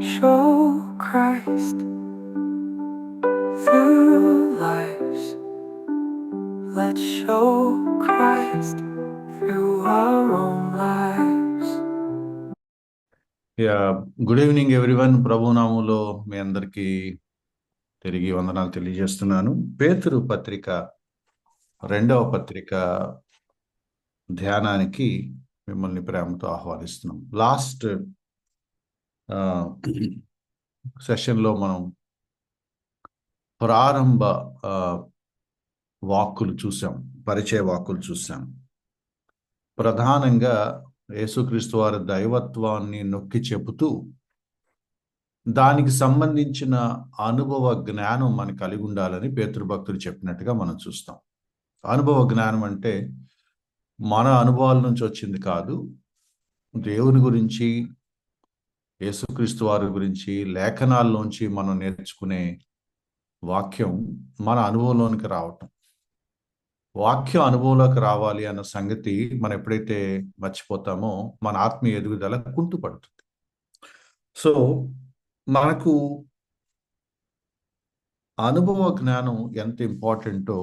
Show Christ through lives. Let's show Christ through our own lives. Good evening everyone. ప్రభునామంలో మీ అందరికీ తిరిగి వందనాలు తెలియజేస్తున్నాను. పేతురు పత్రిక 2వ పత్రిక ధ్యానానికి మిమ్మల్ని ప్రేమతో ఆహ్వానిస్తున్నాం. లాస్ట్ సెషన్లో మనం ప్రారంభ వాక్కులు చూసాం, పరిచయ వాక్కులు చూసాం. ప్రధానంగా యేసుక్రీస్తు వారి దైవత్వాన్ని నొక్కి చెబుతూ దానికి సంబంధించిన అనుభవ జ్ఞానం మనకు కలిగి ఉండాలని పేతురు భక్తుడు చెప్పినట్టుగా మనం చూస్తాం. అనుభవ జ్ఞానం అంటే మన అనుభవాల నుంచి వచ్చింది కాదు, దేవుని గురించి, యేసుక్రీస్తు వారి గురించి లేఖనాల్లోంచి మనం నేర్చుకునే వాక్యం మన అనుభవంలోనికి రావటం. వాక్యం అనుభవంలోకి రావాలి అన్న సంగతి మనం ఎప్పుడైతే మర్చిపోతామో మన ఆత్మీయ ఎదుగుదల కుంటుపడుతుంది. సో మనకు అనుభవ జ్ఞానం ఎంత ఇంపార్టెంటో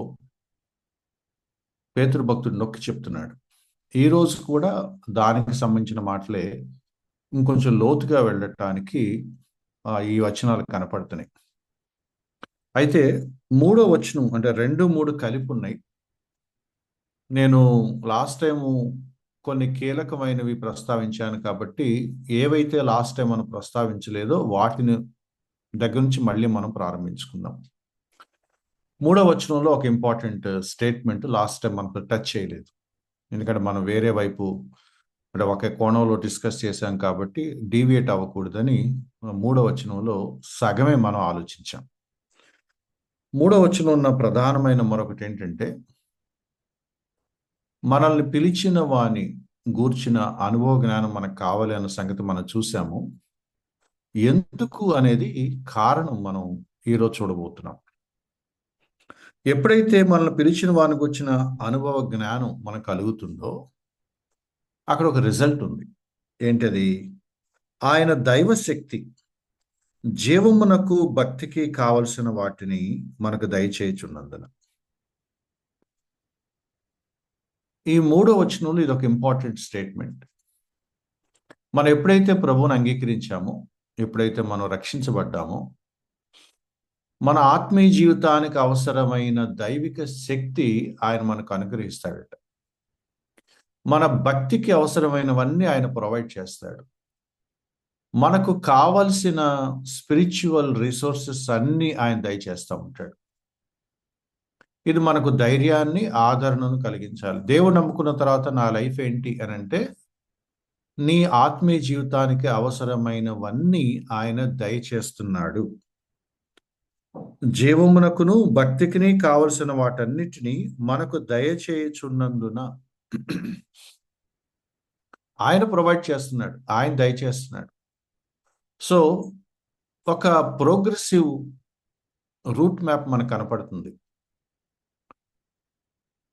పేతురు భక్తుడు నొక్కి చెప్తున్నాడు. ఈరోజు కూడా దానికి సంబంధించిన మాటలే ఇంకొంచెం లోతుగా వెళ్ళటానికి ఈ వచనాలు కనపడుతున్నాయి. అయితే 3వ వచనం అంటే 2-3 కలిపి ఉన్నాయి. నేను లాస్ట్ టైము కొన్ని కీలకమైనవి ప్రస్తావించాను కాబట్టి ఏవైతే లాస్ట్ టైం మనం ప్రస్తావించలేదో వాటిని దగ్గర నుంచి మళ్ళీ మనం ప్రారంభించుకుందాం. 3వ వచనంలో ఒక ఇంపార్టెంట్ స్టేట్మెంట్ లాస్ట్ టైం మనకు టచ్ చేయలేదు, ఎందుకంటే మనం వేరే వైపు అంటే ఒక కోణంలో డిస్కస్ చేశాం కాబట్టి డీవియేట్ అవ్వకూడదని 3వ వచనంలో సగమే మనం ఆలోచించాం. 3వ వచనం ఉన్న ప్రధానమైన మరొకటి ఏంటంటే, మనల్ని పిలిచిన వాని గూర్చిన అనుభవ జ్ఞానం మనకు కావాలి అన్న సంగతి మనం చూసాము. ఎందుకు అనేది కారణం మనం ఈరోజు చూడబోతున్నాం. ఎప్పుడైతే మనల్ని పిలిచిన వానికి వచ్చిన అనుభవ జ్ఞానం మనకు కలుగుతుందో అక్కడ ఒక రిజల్ట్ ఉంది. ఏంటది? ఆయన దైవశక్తి జీవమునకు భక్తికి కావలసిన వాటిని మనకు దయచేయుచున్నందున. ఈ 3వ వచనంలో ఇది ఒక ఇంపార్టెంట్ స్టేట్మెంట్. మనం ఎప్పుడైతే ప్రభువుని అంగీకరించామో, ఎప్పుడైతే మనం రక్షించబడ్డామో, మన ఆత్మీయ జీవితానికి అవసరమైన దైవిక శక్తి ఆయన మనకు అనుగ్రహిస్తాడట. మన భక్తికి అవసరమైనవన్నీ ఆయన ప్రొవైడ్ చేస్తాడు. మనకు కావలసిన స్పిరిచువల్ రిసోర్సెస్ అన్నీ ఆయన దయచేస్తూ ఉంటాడు. ఇది మనకు ధైర్యాన్ని, ఆదరణను కలిగించాలి. దేవుడు నమ్ముకున్న తర్వాత నా లైఫ్ ఏంటి అని అంటే, నీ ఆత్మీయ జీవితానికి అవసరమైనవన్నీ ఆయన దయచేస్తున్నాడు. జీవమునకును భక్తికిని కావలసిన వాటన్నిటినీ మనకు దయచేయుచున్నందున ఆయన ప్రొవైడ్ చేస్తున్నాడు, ఆయన దయచేస్తున్నాడు. సో ఒక ప్రోగ్రెసివ్ రూట్ మ్యాప్ మనకు కనపడుతుంది.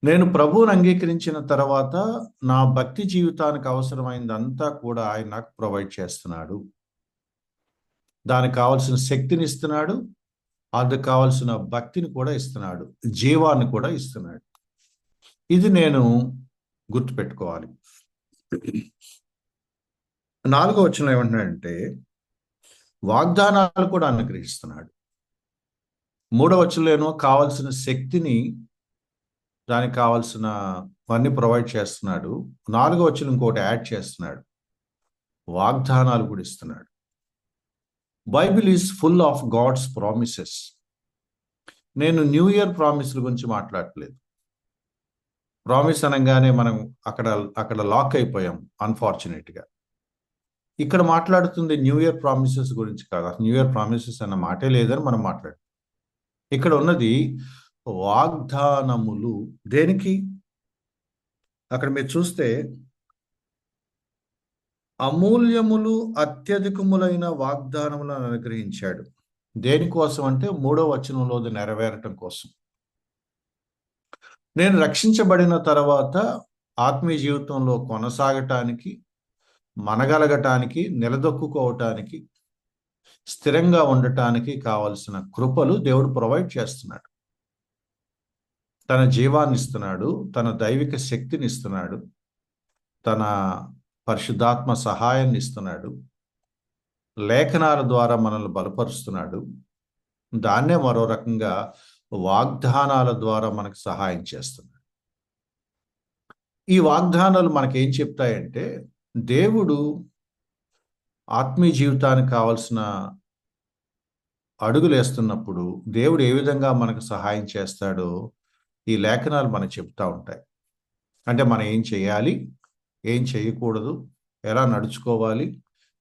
నేను ప్రభువుని అంగీకరించిన తర్వాత నా భక్తి జీవితానికి అవసరమైనదంతా కూడా ఆయన నాకు ప్రొవైడ్ చేస్తున్నాడు. దానికి కావలసిన శక్తిని ఇస్తున్నాడు, అందుకు కావలసిన భక్తిని కూడా ఇస్తున్నాడు, జీవాన్ని కూడా ఇస్తున్నాడు. ఇది నేను గుర్తుపెట్టుకోవాలి. 4వ వచనంలో ఏమంటున్నాడంటే, వాగ్దానాలు కూడా అనుగ్రహిస్తున్నాడు. 3వ వచనంలో కావలసిన శక్తిని, దానికి కావాల్సినవన్నీ ప్రొవైడ్ చేస్తున్నాడు. 4వ వచనం ఇంకోటి యాడ్ చేస్తున్నాడు, వాగ్దానాలు కూడా ఇస్తున్నాడు. Bible is full of God's promises. నేను న్యూ ఇయర్ ప్రామిస్ల గురించి మాట్లాడట్లేదు. ప్రామిస్ అనగానే మనం అక్కడ లాక్ అయిపోయాం అన్ఫార్చునేట్గా. ఇక్కడ మాట్లాడుతుంది న్యూ ఇయర్ ప్రామిసెస్ గురించి కాదు. న్యూ ఇయర్ ప్రామిసెస్ అన్న మాటే లేదని మనం మాట్లాడు. ఇక్కడ ఉన్నది వాగ్దానములు. దేనికి? అక్కడ మీరు చూస్తే అమూల్యములు, అత్యధికములైన వాగ్దానములను అనుగ్రహించాడు. దేనికోసం అంటే 3వ వచనంలో నెరవేరటం కోసం. నేను రక్షించబడిన తర్వాత ఆత్మీయ జీవితంలో కొనసాగటానికి, మనగలగటానికి, నిలదొక్కుకోవటానికి స్థిరంగా ఉండటానికి కావలసిన కృపలు దేవుడు ప్రొవైడ్ చేస్తున్నాడు. తన జీవాన్ని ఇస్తున్నాడు, తన దైవిక శక్తిని ఇస్తున్నాడు, తన పరిశుద్ధాత్మ సహాయాన్ని ఇస్తున్నాడు, లేఖనాల ద్వారా మనల్ని బలపరుస్తున్నాడు. దాన్నే మరో రకంగా వాగ్దానాల ద్వారా మనకు సహాయం చేస్తున్నాడు. ఈ వాగ్దానాలు మనకేం చెప్తాయంటే, దేవుడు ఆత్మీయ జీవితానికి కావలసిన అడుగులు వేస్తున్నప్పుడు దేవుడు ఏ విధంగా మనకు సహాయం చేస్తాడో ఈ లేఖనాలు మనకు చెప్తా ఉంటాయి. అంటే మనం ఏం చేయాలి, ఏం చేయకూడదు, ఎలా నడుచుకోవాలి,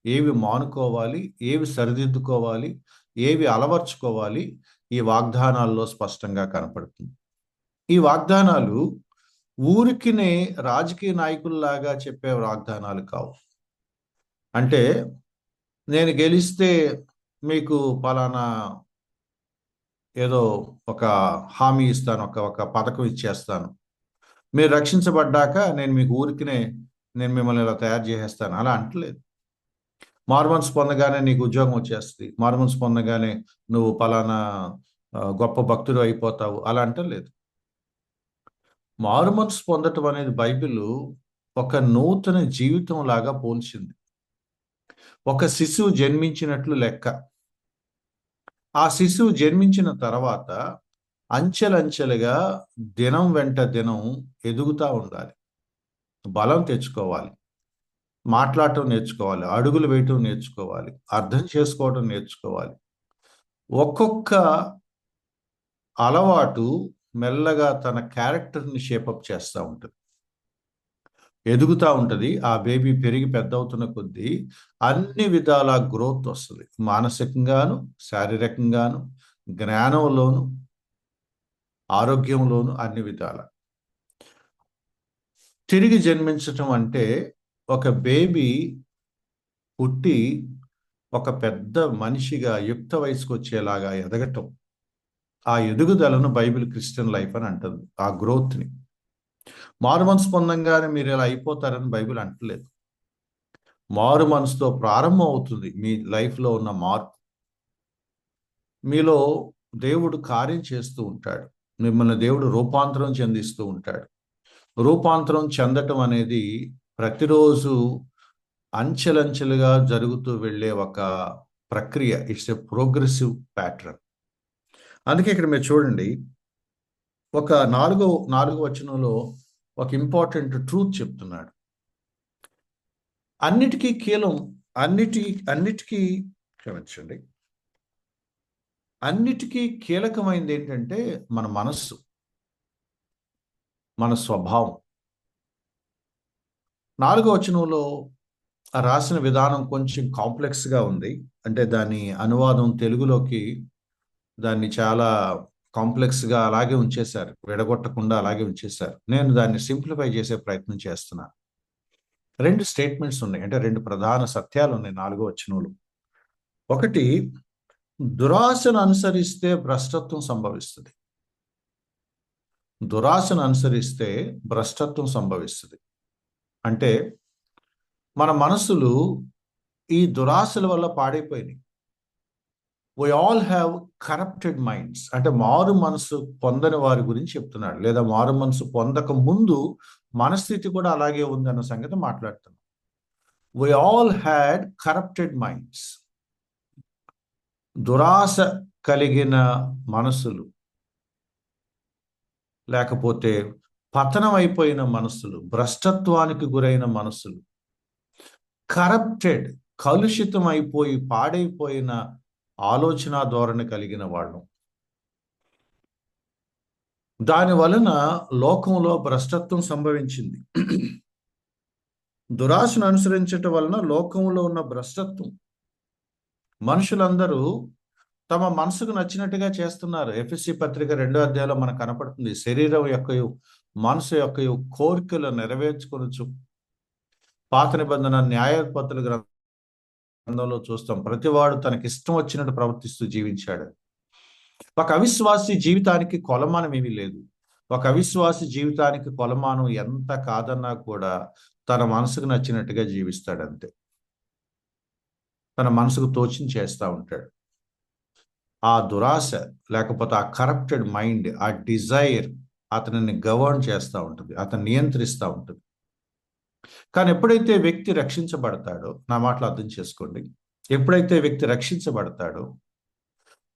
ఏవి మానుకోవాలి, ఏవి సరిదిద్దుకోవాలి, ఏవి అలవర్చుకోవాలి, ఈ వాగ్దానాల్లో స్పష్టంగా కనపడుతుంది. ఈ వాగ్దానాలు ఊరికినే రాజకీయ నాయకుల్లాగా చెప్పే వాగ్దానాలు కావు. అంటే నేను గెలిస్తే మీకు పలానా ఏదో ఒక హామీ ఇస్తాను, ఒక పథకం ఇచ్చేస్తాను, మీరు రక్షించబడ్డాక నేను మీకు ఊరికినే నేను మిమ్మల్ని ఇలా తయారు చేసేస్తాను, అలా అంటలేదు. మారుమనసు పొందగానే నీకు ఉద్యోగం వచ్చేస్తుంది, మారుమనసు పొందగానే నువ్వు పలానా గొప్ప భక్తుడు అయిపోతావు, అలా అంటలేదు. మారుమనసు పొందటం అనేది బైబిల్ ఒక నూతన జీవితం లాగా పోల్చింది. ఒక శిశువు జన్మించినట్లు లెక్క. ఆ శిశువు జన్మించిన తర్వాత అంచెలంచెలుగా దినం వెంట దినం ఎదుగుతూ ఉండాలి, బలం తెచ్చుకోవాలి, మాట్లాడటం నేర్చుకోవాలి, అడుగులు వేయటం నేర్చుకోవాలి, అర్థం చేసుకోవడం నేర్చుకోవాలి. ఒక్కొక్క అలవాటు మెల్లగా తన క్యారెక్టర్ని షేపప్ చేస్తూ ఉంటుంది, ఎదుగుతూ ఉంటుంది. ఆ బేబీ పెరిగి పెద్ద అవుతున్న కొద్దీ అన్ని విధాల గ్రోత్ వస్తుంది, మానసికంగాను, శారీరకంగాను, జ్ఞానంలోను, ఆరోగ్యంలోను, అన్ని విధాల. తిరిగి జన్మించటం అంటే ఒక బేబీ పుట్టి ఒక పెద్ద మనిషిగా యుక్త వయసుకు వచ్చేలాగా ఎదగటం. ఆ ఎదుగుదలను బైబిల్ క్రిస్టియన్ లైఫ్ అని అంటుంది, ఆ గ్రోత్ని. మారు మనసు పొందంగానే మీరు ఇలా అయిపోతారని బైబిల్ అంటలేదు. మారు మనసుతో ప్రారంభం అవుతుంది మీ లైఫ్లో ఉన్న మార్పు. మీలో దేవుడు కార్యం చేస్తూ ఉంటాడు, మిమ్మల్ని దేవుడు రూపాంతరం చెందిస్తూ ఉంటాడు. రూపాంతరం చెందటం అనేది ప్రతిరోజు అంచెలంచెలుగా జరుగుతూ వెళ్ళే ఒక ప్రక్రియ. It's a progressive pattern. అందుకే ఇక్కడ మీరు చూడండి, ఒక నాలుగో వచనంలో ఒక ఇంపార్టెంట్ ట్రూత్ చెప్తున్నాడు. అన్నిటికీ క్షమించండి, అన్నిటికీ కీలకమైనది ఏంటంటే మన మనస్సు, మన స్వభావం. 4వ వచనంలో రాసిన విధానం కొంచెం కాంప్లెక్స్గా ఉంది. అంటే దాని అనువాదం తెలుగులోకి దాన్ని చాలా కాంప్లెక్స్గా అలాగే ఉంచేశారు, విడగొట్టకుండా అలాగే ఉంచేశారు. నేను దాన్ని సింప్లిఫై చేసే ప్రయత్నం చేస్తున్నాను. 2 స్టేట్మెంట్స్ ఉన్నాయి, అంటే 2 ప్రధాన సత్యాలు ఉన్నాయి 4వ వచనంలో. ఒకటి, దురాశను అనుసరిస్తే భ్రష్టత్వం సంభవిస్తుంది. దురాశను అనుసరిస్తే భ్రష్టత్వం సంభవిస్తుంది అంటే మన మనసులు ఈ దురాశల వల్ల పాడైపోయినాయి. We all have corrupted minds. అంటే మారు మనసు పొందని వారి గురించి చెప్తున్నాడు, లేదా మారు మనసు పొందక ముందు మనస్థితి కూడా అలాగే ఉంది అన్న సంగతి మాట్లాడుతున్నాం. We all had corrupted minds. దురాశ కలిగిన మనసులు, లేకపోతే పతనం అయిపోయిన మనసులు, భ్రష్టత్వానికి గురైన మనసులు, కరప్టెడ్, కలుషితం అయిపోయి పాడైపోయిన ఆలోచన ధోరణి కలిగిన వాళ్ళం. దాని వలన లోకంలో భ్రష్టత్వం సంభవించింది. దురాశను అనుసరించటం వలన లోకంలో ఉన్న భ్రష్టత్వం. మనుషులందరూ తమ మనసుకు నచ్చినట్టుగా చేస్తున్నారు. ఎఫెసీ పత్రిక 2వ అధ్యాయంలో మనకు కనపడుతుంది. శరీరం యొక్క మనసు యొక్క కోరికలు నెరవేర్చుకొనొచ్చు. పాత నిబంధన న్యాయపత్రుల గ్రంథంలో చూస్తాం, ప్రతివాడు తనకిష్టం వచ్చినట్టు ప్రవర్తిస్తూ జీవించాడు. ఒక అవిశ్వాసి జీవితానికి కొలమానం ఏమీ లేదు. ఒక అవిశ్వాసి జీవితానికి కొలమానం ఎంత కాదన్నా కూడా తన మనసుకు నచ్చినట్టుగా జీవిస్తాడంతే. తన మనసుకు తోచింది చేస్తూ ఉంటాడు. ఆ దురాశ లేకపోతే ఆ కరప్టెడ్ మైండ్, ఆ డిజైర్ అతనిని గవర్న్ చేస్తూ ఉంటుంది, అతను నియంత్రిస్తూ ఉంటుంది. కానీ ఎప్పుడైతే వ్యక్తి రక్షించబడతాడో, నా మాటలు అర్థం చేసుకోండి, ఎప్పుడైతే వ్యక్తి రక్షించబడతాడో,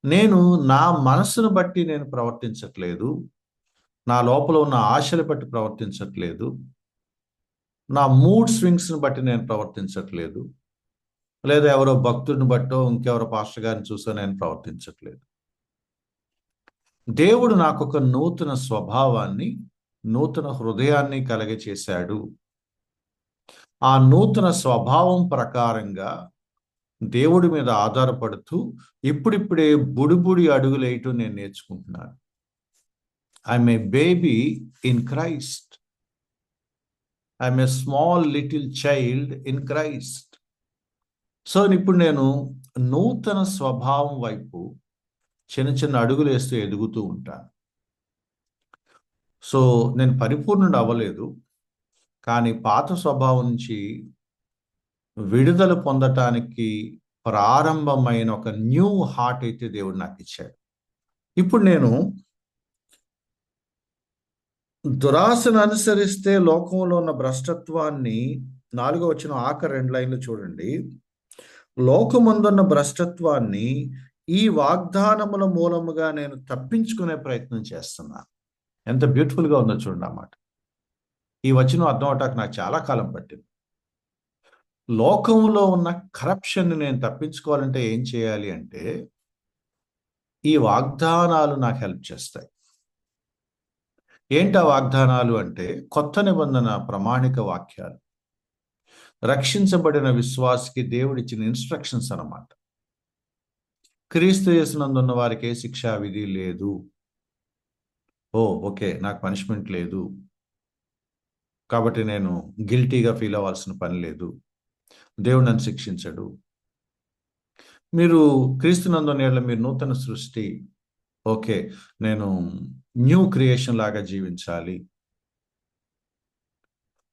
నేను నా మనసును బట్టి నేను ప్రవర్తించట్లేదు, నా లోపల ఉన్న ఆశలు బట్టి ప్రవర్తించట్లేదు, నా మూడ్ స్వింగ్స్ని బట్టి నేను ప్రవర్తించట్లేదు, లేదా ఎవరో భక్తుడిని బట్టో ఇంకెవరో పాస్టర్ గారిని చూసో నేను ప్రవర్తించట్లేదు. దేవుడు నాకు ఒక నూతన స్వభావాన్ని, నూతన హృదయాన్ని కలగచేశాడు. ఆ నూతన స్వభావం ప్రకారంగా దేవుడి మీద ఆధారపడుతూ ఇప్పుడిప్పుడే బుడిబుడి అడుగులేయటం నేను నేర్చుకుంటున్నాను. I'm a baby in Christ. I'm a small little child in Christ. So ఇప్పుడు నేను నూతన స్వభావం వైపు చిన్న చిన్న అడుగులు వేస్తూ ఎదుగుతూ ఉంటాను. సో నేను పరిపూర్ణుడు అవ్వలేదు, కానీ పాత స్వభావం నుంచి విడుదల పొందటానికి ప్రారంభమైన ఒక న్యూ హార్ట్ అయితే దేవుడు నాకు ఇచ్చాడు. ఇప్పుడు నేను దురాశను అనుసరిస్తే లోకంలో ఉన్న భ్రష్టత్వాన్ని, 4వ వచనం ఆఖరి 2 లైన్లు చూడండి. లోకమందున్న భ్రష్టత్వాన్ని ఈ వాగ్దానముల మూలముగా నేను తప్పించుకునే ప్రయత్నం చేస్తున్నాను. ఎంత బ్యూటిఫుల్గా ఉందో చూడండి అన్నమాట. ఈ వచనం అర్థం అవటానికి నాకు చాలా కాలం పట్టింది. లోకంలో ఉన్న కరప్షన్ని నేను తప్పించుకోవాలంటే ఏం చేయాలి అంటే, ఈ వాగ్దానాలు నాకు హెల్ప్ చేస్తాయి. ఏంటా వాగ్దానాలు అంటే, కొత్త నిబంధన ప్రామాణిక వాక్యాలు, రక్షించబడిన విశ్వాసికి దేవుడిచ్చిన ఇన్స్ట్రక్షన్స్ అన్నమాట. క్రీస్తు యేసునందున్న వారికి ఏ శిక్షా విధి లేదు. ఓకే, నాకు పనిష్మెంట్ లేదు కాబట్టి నేను గిల్టీగా ఫీల్ అవ్వాల్సిన పని లేదు, దేవుడు నన్ను శిక్షించడు. మీరు క్రీస్తునందున్న యెడల మీరు నూతన సృష్టి, ఓకే, నేను న్యూ క్రియేషన్ లాగా జీవించాలి.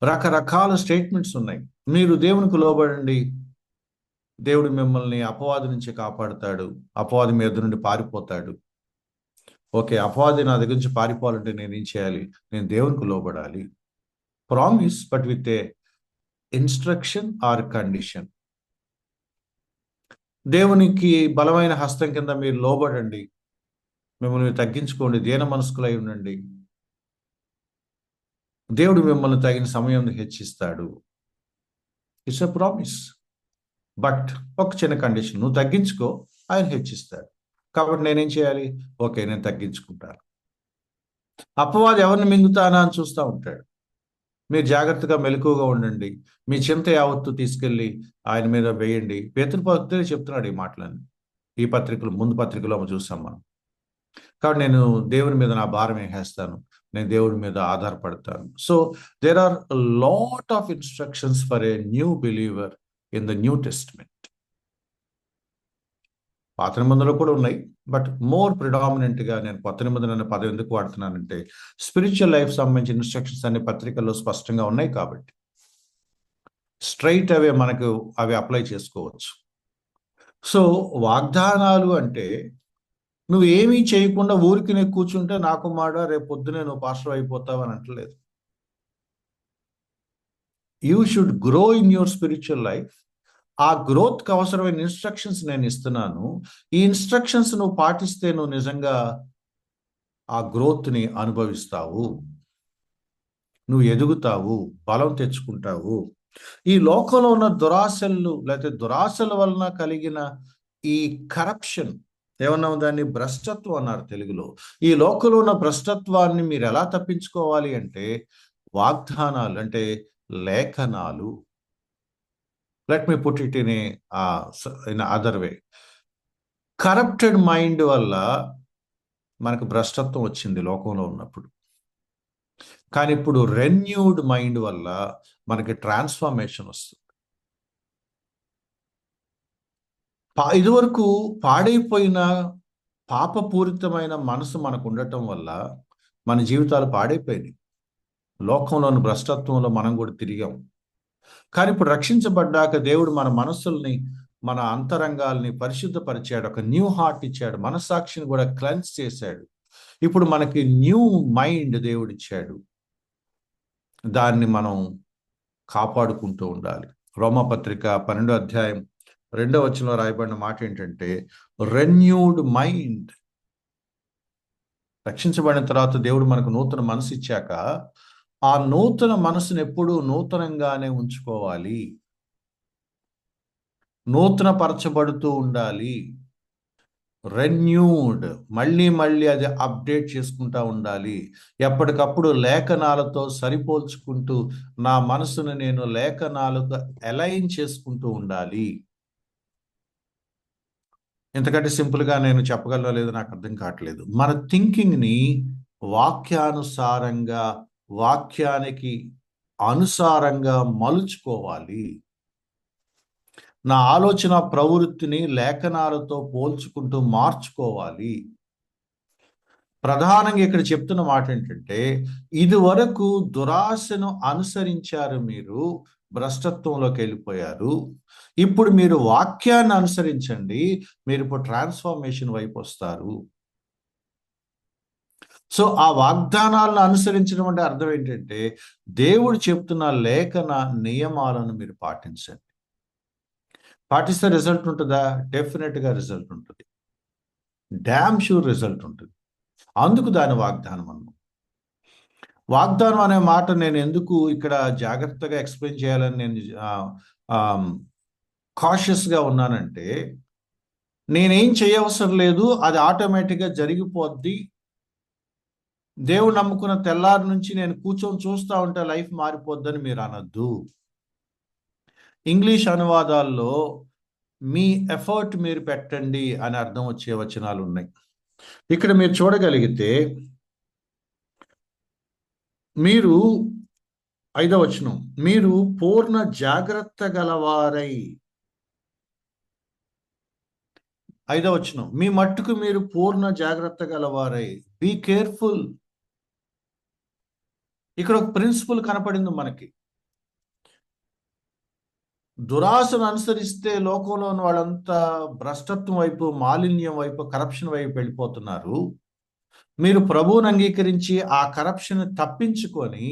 రకరకాల స్టేట్మెంట్స్ ఉన్నాయి. మీరు దేవునికి లోబడండి, దేవుడు మిమ్మల్ని అపవాది నుంచి కాపాడుతాడు, అపవాది మీ ఎదురు నుండి పారిపోతాడు. ఓకే, అపవాది నా దగ్గర నుంచి పారిపోవాలంటే నేను ఏం చేయాలి? నేను దేవునికి లోబడాలి. Promise, but with a instruction or condition. దేవునికి బలమైన హస్తం కింద మీరు లోబడండి, మిమ్మల్ని తగ్గించుకోండి, దీన మనస్కులై ఉండండి, దేవుడు మిమ్మల్ని తగిన సమయం హెచ్చిస్తాడు. ఇట్స్ ఎ ప్రామిస్, బట్ ఒక చిన్న కండిషన్, నువ్వు తగ్గించుకో, ఆయన హెచ్చిస్తాడు. కాబట్టి నేనేం చేయాలి? ఓకే, నేను తగ్గించుకుంటాను. అపవాది ఎవరిని మింగుతానా అని చూస్తూ ఉంటాడు. మీరు జాగ్రత్తగా మెలకువగా ఉండండి, మీ చింత యావత్తు తీసుకెళ్ళి ఆయన మీద వేయండి. పేతురు భక్తుడే చెప్తున్నాడు ఈ మాటలన్నీ. ఈ పత్రికలు, ముందు పత్రికలో చూసాం మనం. కాబట్టి నేను దేవుని మీద నా భారం వేసేస్తాను, నేను దేవుడి మీద ఆధారపడతాను. So there are lot of instructions for a new believer in the New Testament. పాత నిబంధనలు కూడా ఉన్నాయి, బట్ మోర్ ప్రిడామినెంట్గా నేను కొత్త నిబంధన అనే పదం ఎందుకు వాడుతున్నానంటే, స్పిరిచువల్ లైఫ్ సంబంధించిన ఇన్స్ట్రక్షన్స్ అనే పత్రికల్లో స్పష్టంగా ఉన్నాయి కాబట్టి స్ట్రైట్ అవే మనకు అవి అప్లై చేసుకోవచ్చు. సో వాగ్దానాలు అంటే నువ్వు ఏమీ చేయకుండా ఊరికి నేను కూర్చుంటే నాకు మాట రేపు పొద్దునే నువ్వు పాస్టర్ అయిపోతావు అని అంటలేదు. You should grow in your spiritual life. ఆ గ్రోత్కి అవసరమైన ఇన్స్ట్రక్షన్స్ నేను ఇస్తున్నాను. ఈ ఇన్స్ట్రక్షన్స్ నువ్వు పాటిస్తే నువ్వు నిజంగా ఆ గ్రోత్ని అనుభవిస్తావు, నువ్వు ఎదుగుతావు, బలం తెచ్చుకుంటావు. ఈ లోకంలో ఉన్న దురాశలు, లేకపోతే దురాశల వలన కలిగిన ఈ కరప్షన్, ఏమన్నా దాన్ని భ్రష్టత్వం అన్నారు తెలుగులో. ఈ లోకంలో ఉన్న భ్రష్టత్వాన్ని మీరు ఎలా తప్పించుకోవాలి అంటే, వాగ్దానాలు అంటే లేఖనాలు. Let me put it in other way. Corrupted mind వల్ల మనకు భ్రష్టత్వం వచ్చింది లోకంలో ఉన్నప్పుడు, కానీ ఇప్పుడు రెన్యూడ్ మైండ్ వల్ల మనకి ట్రాన్స్ఫర్మేషన్ వస్తుంది. ఇదివరకు పాడైపోయిన పాపపూరితమైన మనసు మనకు ఉండటం వల్ల మన జీవితాలు పాడైపోయినాయి. లోకంలోని భ్రష్టత్వంలో మనం కూడా తిరిగాం. కానీ ఇప్పుడు రక్షించబడ్డాక దేవుడు మన మనస్సుల్ని మన అంతరంగాల్ని పరిశుద్ధపరిచాడు, ఒక న్యూ హార్ట్ ఇచ్చాడు, మనస్సాక్షిని కూడా క్లెన్స్ చేశాడు. ఇప్పుడు మనకి న్యూ మైండ్ దేవుడిచ్చాడు. దాన్ని మనం కాపాడుకుంటూ ఉండాలి. రోమపత్రిక 12వ అధ్యాయం 2వ వచనంలో రాయబడిన మాట ఏంటంటే, రెన్యూడ్ మైండ్. రక్షించబడిన తర్వాత దేవుడు మనకు నూతన మనసు ఇచ్చాక ఆ నూతన మనసును ఎప్పుడూ నూతనంగానే ఉంచుకోవాలి, నూతన పరచబడుతూ ఉండాలి. రెన్యూడ్, మళ్ళీ మళ్ళీ అది అప్డేట్ చేసుకుంటూ ఉండాలి. ఎప్పటికప్పుడు లేఖనాలతో సరిపోల్చుకుంటూ నా మనసును నేను లేఖనాలకు అలైన్ చేసుకుంటూ ఉండాలి. ఎందుకంటే సింపుల్గా నేను చెప్పగలనో లేదో నాకు అర్థం కావట్లేదు. మన థింకింగ్ని వాక్యానుసారంగా, వాక్యానికి అనుసారంగా మలుచుకోవాలి. నా ఆలోచన ప్రవృత్తిని లేఖనాలతో పోల్చుకుంటూ మార్చుకోవాలి. ప్రధానంగా ఇక్కడ చెప్తున్న మాట ఏంటంటే, ఇదివరకు దురాశను అనుసరించారు, మీరు భ్రష్టత్వంలోకి వెళ్ళిపోయారు. ఇప్పుడు మీరు వాక్యాన్ని అనుసరించండి, మీరు ఇప్పుడు ట్రాన్స్ఫర్మేషన్ వైపు వస్తారు. సో ఆ వాగ్దానాలను అనుసరించడం అంటే అర్థం ఏంటంటే, దేవుడు చెప్తున్న లేఖన నియమాలను మీరు పాటించండి. పాటిస్తే రిజల్ట్ ఉంటుందా? డెఫినెట్గా రిజల్ట్ ఉంటుంది. డ్యామ్ షూర్ రిజల్ట్ ఉంటుంది. అందుకు దాని వాగ్దానం అన్నాం. వాగ్దానం అనే మాట నేను ఎందుకు ఇక్కడ జాగ్రత్తగా ఎక్స్ప్లెయిన్ చేయాలని నేను కాషియస్గా ఉన్నానంటే, నేనేం చేయవసరం లేదు, అది ఆటోమేటిక్గా జరిగిపోద్ది. దేవుడు నమ్ముకున్న తెల్లారి నుంచి నేను కూర్చొని చూస్తూ ఉంటే లైఫ్ మారిపోద్దని మీరు అనొద్దు. ఇంగ్లీష్ అనువాదాల్లో మీ ఎఫర్ట్ మీరు పెట్టండి అని అర్థం వచ్చే వచనాలు ఉన్నాయి. ఇక్కడ మీరు చూడగలిగితే, మీరు 5వ వచనం, మీరు పూర్ణ జాగ్రత్త గలవారై. 5వ వచనం, మీ మట్టుకు మీరు పూర్ణ జాగ్రత్త గలవారై. Be careful. ఇక్కడ ఒక ప్రిన్సిపల్ కనపడింది మనకి. దురాశను అనుసరిస్తే లోకంలో ఉన్న వాళ్ళంతా భ్రష్టత్వం వైపు, మాలిన్యం వైపు, కరప్షన్ వైపు వెళ్ళిపోతున్నారు. మీరు ప్రభువుని అంగీకరించి ఆ కరప్షన్ తప్పించుకొని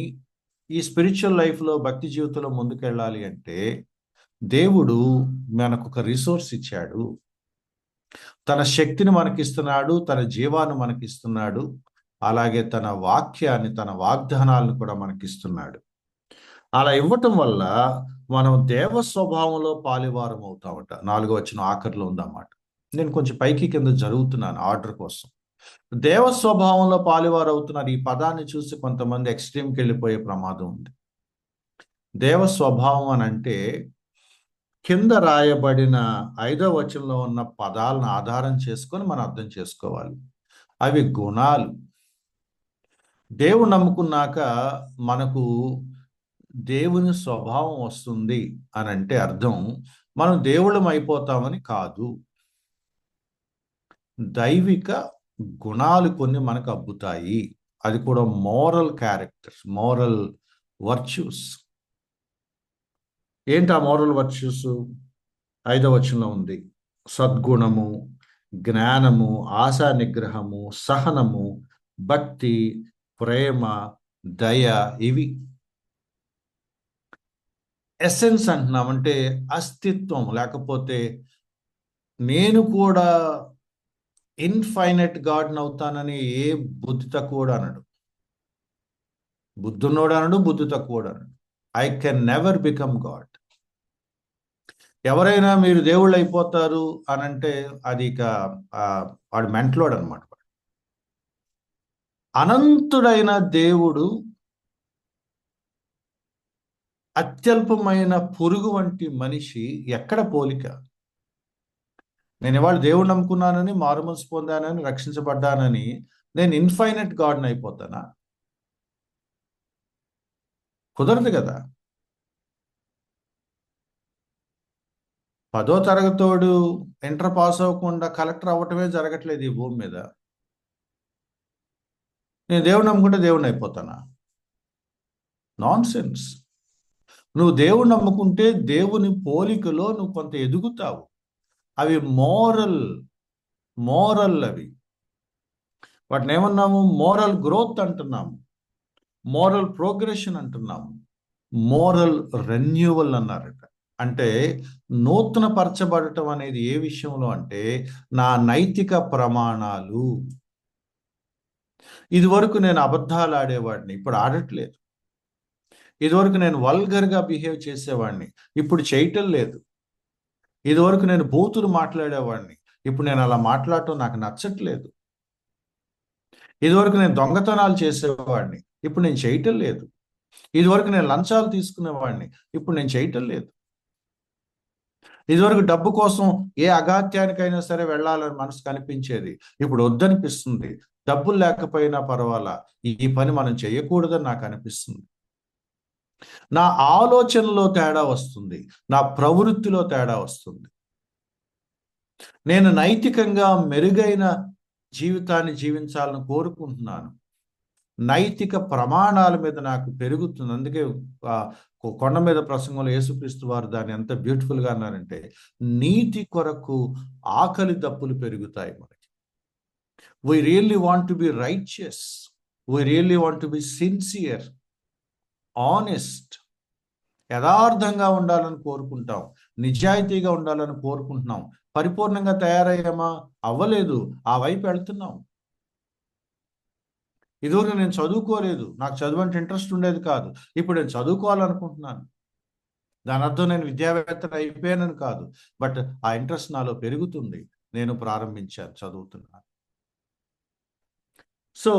ఈ స్పిరిచువల్ లైఫ్లో, భక్తి జీవితంలో ముందుకెళ్ళాలి అంటే దేవుడు మనకు ఒక రిసోర్స్ ఇచ్చాడు. తన శక్తిని మనకిస్తున్నాడు, తన జీవాన్ని మనకిస్తున్నాడు, అలాగే తన వాక్యాన్ని, తన వాగ్దానాలను కూడా మనకిస్తున్నాడు. అలా ఇవ్వటం వల్ల మనం దేవ స్వభావంలో పాలివారం అవుతామట. 4వ వచనం ఆఖరిలో ఉందన్నమాట. నేను కొంచెం పైకి కింద జరుగుతున్నాను ఆర్డర్ కోసం. దేవ స్వభావంలో పాలివారు అవుతున్నారు. ఈ పదాన్ని చూసి కొంతమంది ఎక్స్ట్రీమ్కి వెళ్ళిపోయే ప్రమాదం ఉంది. దేవ స్వభావం అని అంటే కింద రాయబడిన 5వ వచనంలో ఉన్న పదాలను ఆధారం చేసుకొని మనం అర్థం చేసుకోవాలి. అవి గుణాలు. దేవుడు నమ్ముకున్నాక మనకు దేవుని స్వభావం వస్తుంది అని అంటే అర్థం మనం దేవుళ్ళం అయిపోతామని కాదు. దైవిక గుణాలు కొన్ని మనకు అబ్బుతాయి. అది కూడా మోరల్ క్యారెక్టర్స్, మోరల్ వర్చ్యూస్. ఏంటి ఆ మోరల్ వర్చ్యూస్? 5వ వచనంలో ఉంది. సద్గుణము, జ్ఞానము, ఆశా నిగ్రహము, సహనము, భక్తి, ప్రేమ, దయ. ఇవి ఎసెన్స్ అంటున్నాం. అంటే అస్తిత్వం, లేకపోతే నేను కూడా ఇన్ఫైనైట్ గాడ్ని అవుతానని ఏ బుద్ధి తక్కువడు అనడు, బుద్ధున్నోడు అనడు, బుద్ధి తక్కువడు అనడు. I can never become God. ఎవరైనా మీరు దేవుళ్ళు అయిపోతారు అని అంటే అది ఇక వాడు మెంటలోడు అనమాట. అనంతుడైన దేవుడు అత్యల్పమైన పురుగు వంటి మనిషి ఎక్కడ పోలిక? నేను ఇవాళ దేవుడు నమ్ముకున్నానని, మారుమనసు పొందానని, రక్షించబడ్డానని నేను ఇన్ఫైనైట్ గాడ్ని అయిపోతానా? కుదరదు కదా. 10వ తరగతోడు ఇంటర్ పాస్ అవ్వకుండా కలెక్టర్ అవ్వటమే జరగట్లేదు ఈ భూమి మీద. నేను దేవుడు నమ్ముకుంటే దేవుడిని అయిపోతానా? Non sense. నువ్వు దేవుడు నమ్ముకుంటే దేవుని పోలికలో నువ్వు కొంత ఎదుగుతావు. అవి మోరల్ అవి. వాటిని ఏమన్నాము? మోరల్ గ్రోత్ అంటున్నాము, మోరల్ ప్రోగ్రెషన్ అంటున్నాము, మోరల్ రెన్యూవల్ అన్నారట. అంటే నూతన పరచబడటం అనేది ఏ విషయంలో అంటే నా నైతిక ప్రమాణాలు. ఇదివరకు నేను అబద్ధాలు ఆడేవాడిని, ఇప్పుడు ఆడట్లేదు. ఇదివరకు నేను వల్గర్గా బిహేవ్ చేసేవాడిని, ఇప్పుడు చేయటం లేదు. ఇదివరకు నేను బూతులు మాట్లాడేవాడిని, ఇప్పుడు నేను అలా మాట్లాడటం నాకు నచ్చట్లేదు. ఇదివరకు నేను దొంగతనాలు చేసేవాడిని, ఇప్పుడు నేను చేయటం లేదు. ఇదివరకు నేను లంచాలు తీసుకునేవాడిని, ఇప్పుడు నేను చేయటం లేదు. ఇదివరకు డబ్బు కోసం ఏ అగాత్యానికైనా సరే వెళ్ళాలని మనసు కనిపించేది, ఇప్పుడు వద్దనిపిస్తుంది. డబ్బులు లేకపోయినా పర్వాలా, ఈ పని మనం చేయకూడదని నాకు అనిపిస్తుంది. నా ఆలోచనలో తేడా వస్తుంది, నా ప్రవృత్తిలో తేడా వస్తుంది. నేను నైతికంగా మెరుగైన జీవితాన్ని జీవించాలని కోరుకుంటున్నాను. నైతిక ప్రమాణాల మీద నాకు పెరుగుతుంది. అందుకే కొండ మీద ప్రసంగంలో యేసుక్రీస్తు వారు దాన్ని ఎంత బ్యూటిఫుల్గా అన్నారంటే, నీతి కొరకు ఆకలి దప్పులు పెరుగుతాయి మనకి. We really want to be righteous, we really want to be sincere, honest, యథార్థంగా ఉండాలని కోరుకుంటాం, నిజాయితీగా ఉండాలని కోరుకుంటున్నాం. పరిపూర్ణంగా తయారయ్యామా? అవ్వలేదు, ఆ వైపు వెళ్తున్నాం. ఇదివరకు నేను చదువుకోలేదు, నాకు చదువు అంటే ఇంట్రెస్ట్ ఉండేది కాదు, ఇప్పుడు నేను చదువుకోవాలనుకుంటున్నాను. దాని అర్థం నేను విద్యావేత్తను అయిపోయానని కాదు, బట్ ఆ ఇంట్రెస్ట్ నాలో పెరుగుతుంది, నేను ప్రారంభించాను, చదువుతున్నాను. సో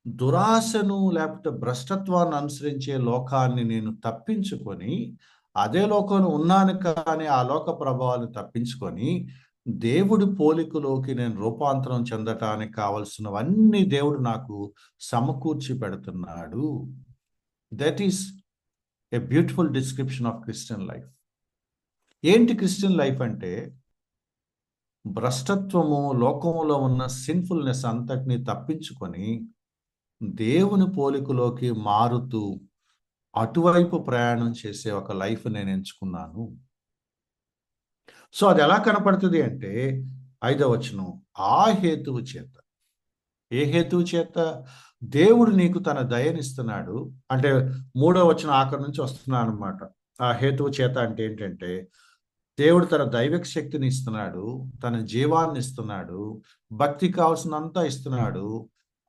దురాశను లేకపోతే భ్రష్టత్వాన్ని అనుసరించే లోకాన్ని నేను తప్పించుకొని, అదే లోకంలో ఉన్నాను కానీ ఆ లోక ప్రభావాన్ని తప్పించుకొని దేవుడి పోలికలోకి నేను రూపాంతరం చెందటానికి కావలసినవన్నీ దేవుడు నాకు సమకూర్చి పెడుతున్నాడు. That is a beautiful description of Christian life. ఏంటి క్రిస్టియన్ లైఫ్ అంటే? భ్రష్టత్వము, లోకంలో ఉన్న సిన్ఫుల్నెస్ అంతటిని తప్పించుకొని దేవుని పోలికలోకి మారుతూ అటువైపు ప్రయాణం చేసే ఒక లైఫ్ నేను ఎంచుకున్నాను. సో అది ఎలా కనపడుతుంది అంటే 5వ వచనం, ఆ హేతువు చేత. ఏ హేతువు చేత? దేవుడు నీకు తన దయనిస్తున్నాడు. అంటే 3వ వచనం ఆఖరి నుంచి వస్తున్నాను అనమాట. ఆ హేతువు చేత అంటే ఏంటంటే, దేవుడు తన దైవిక శక్తిని ఇస్తున్నాడు, తన జీవాన్ని ఇస్తున్నాడు, భక్తి కావాల్సినంతా ఇస్తున్నాడు.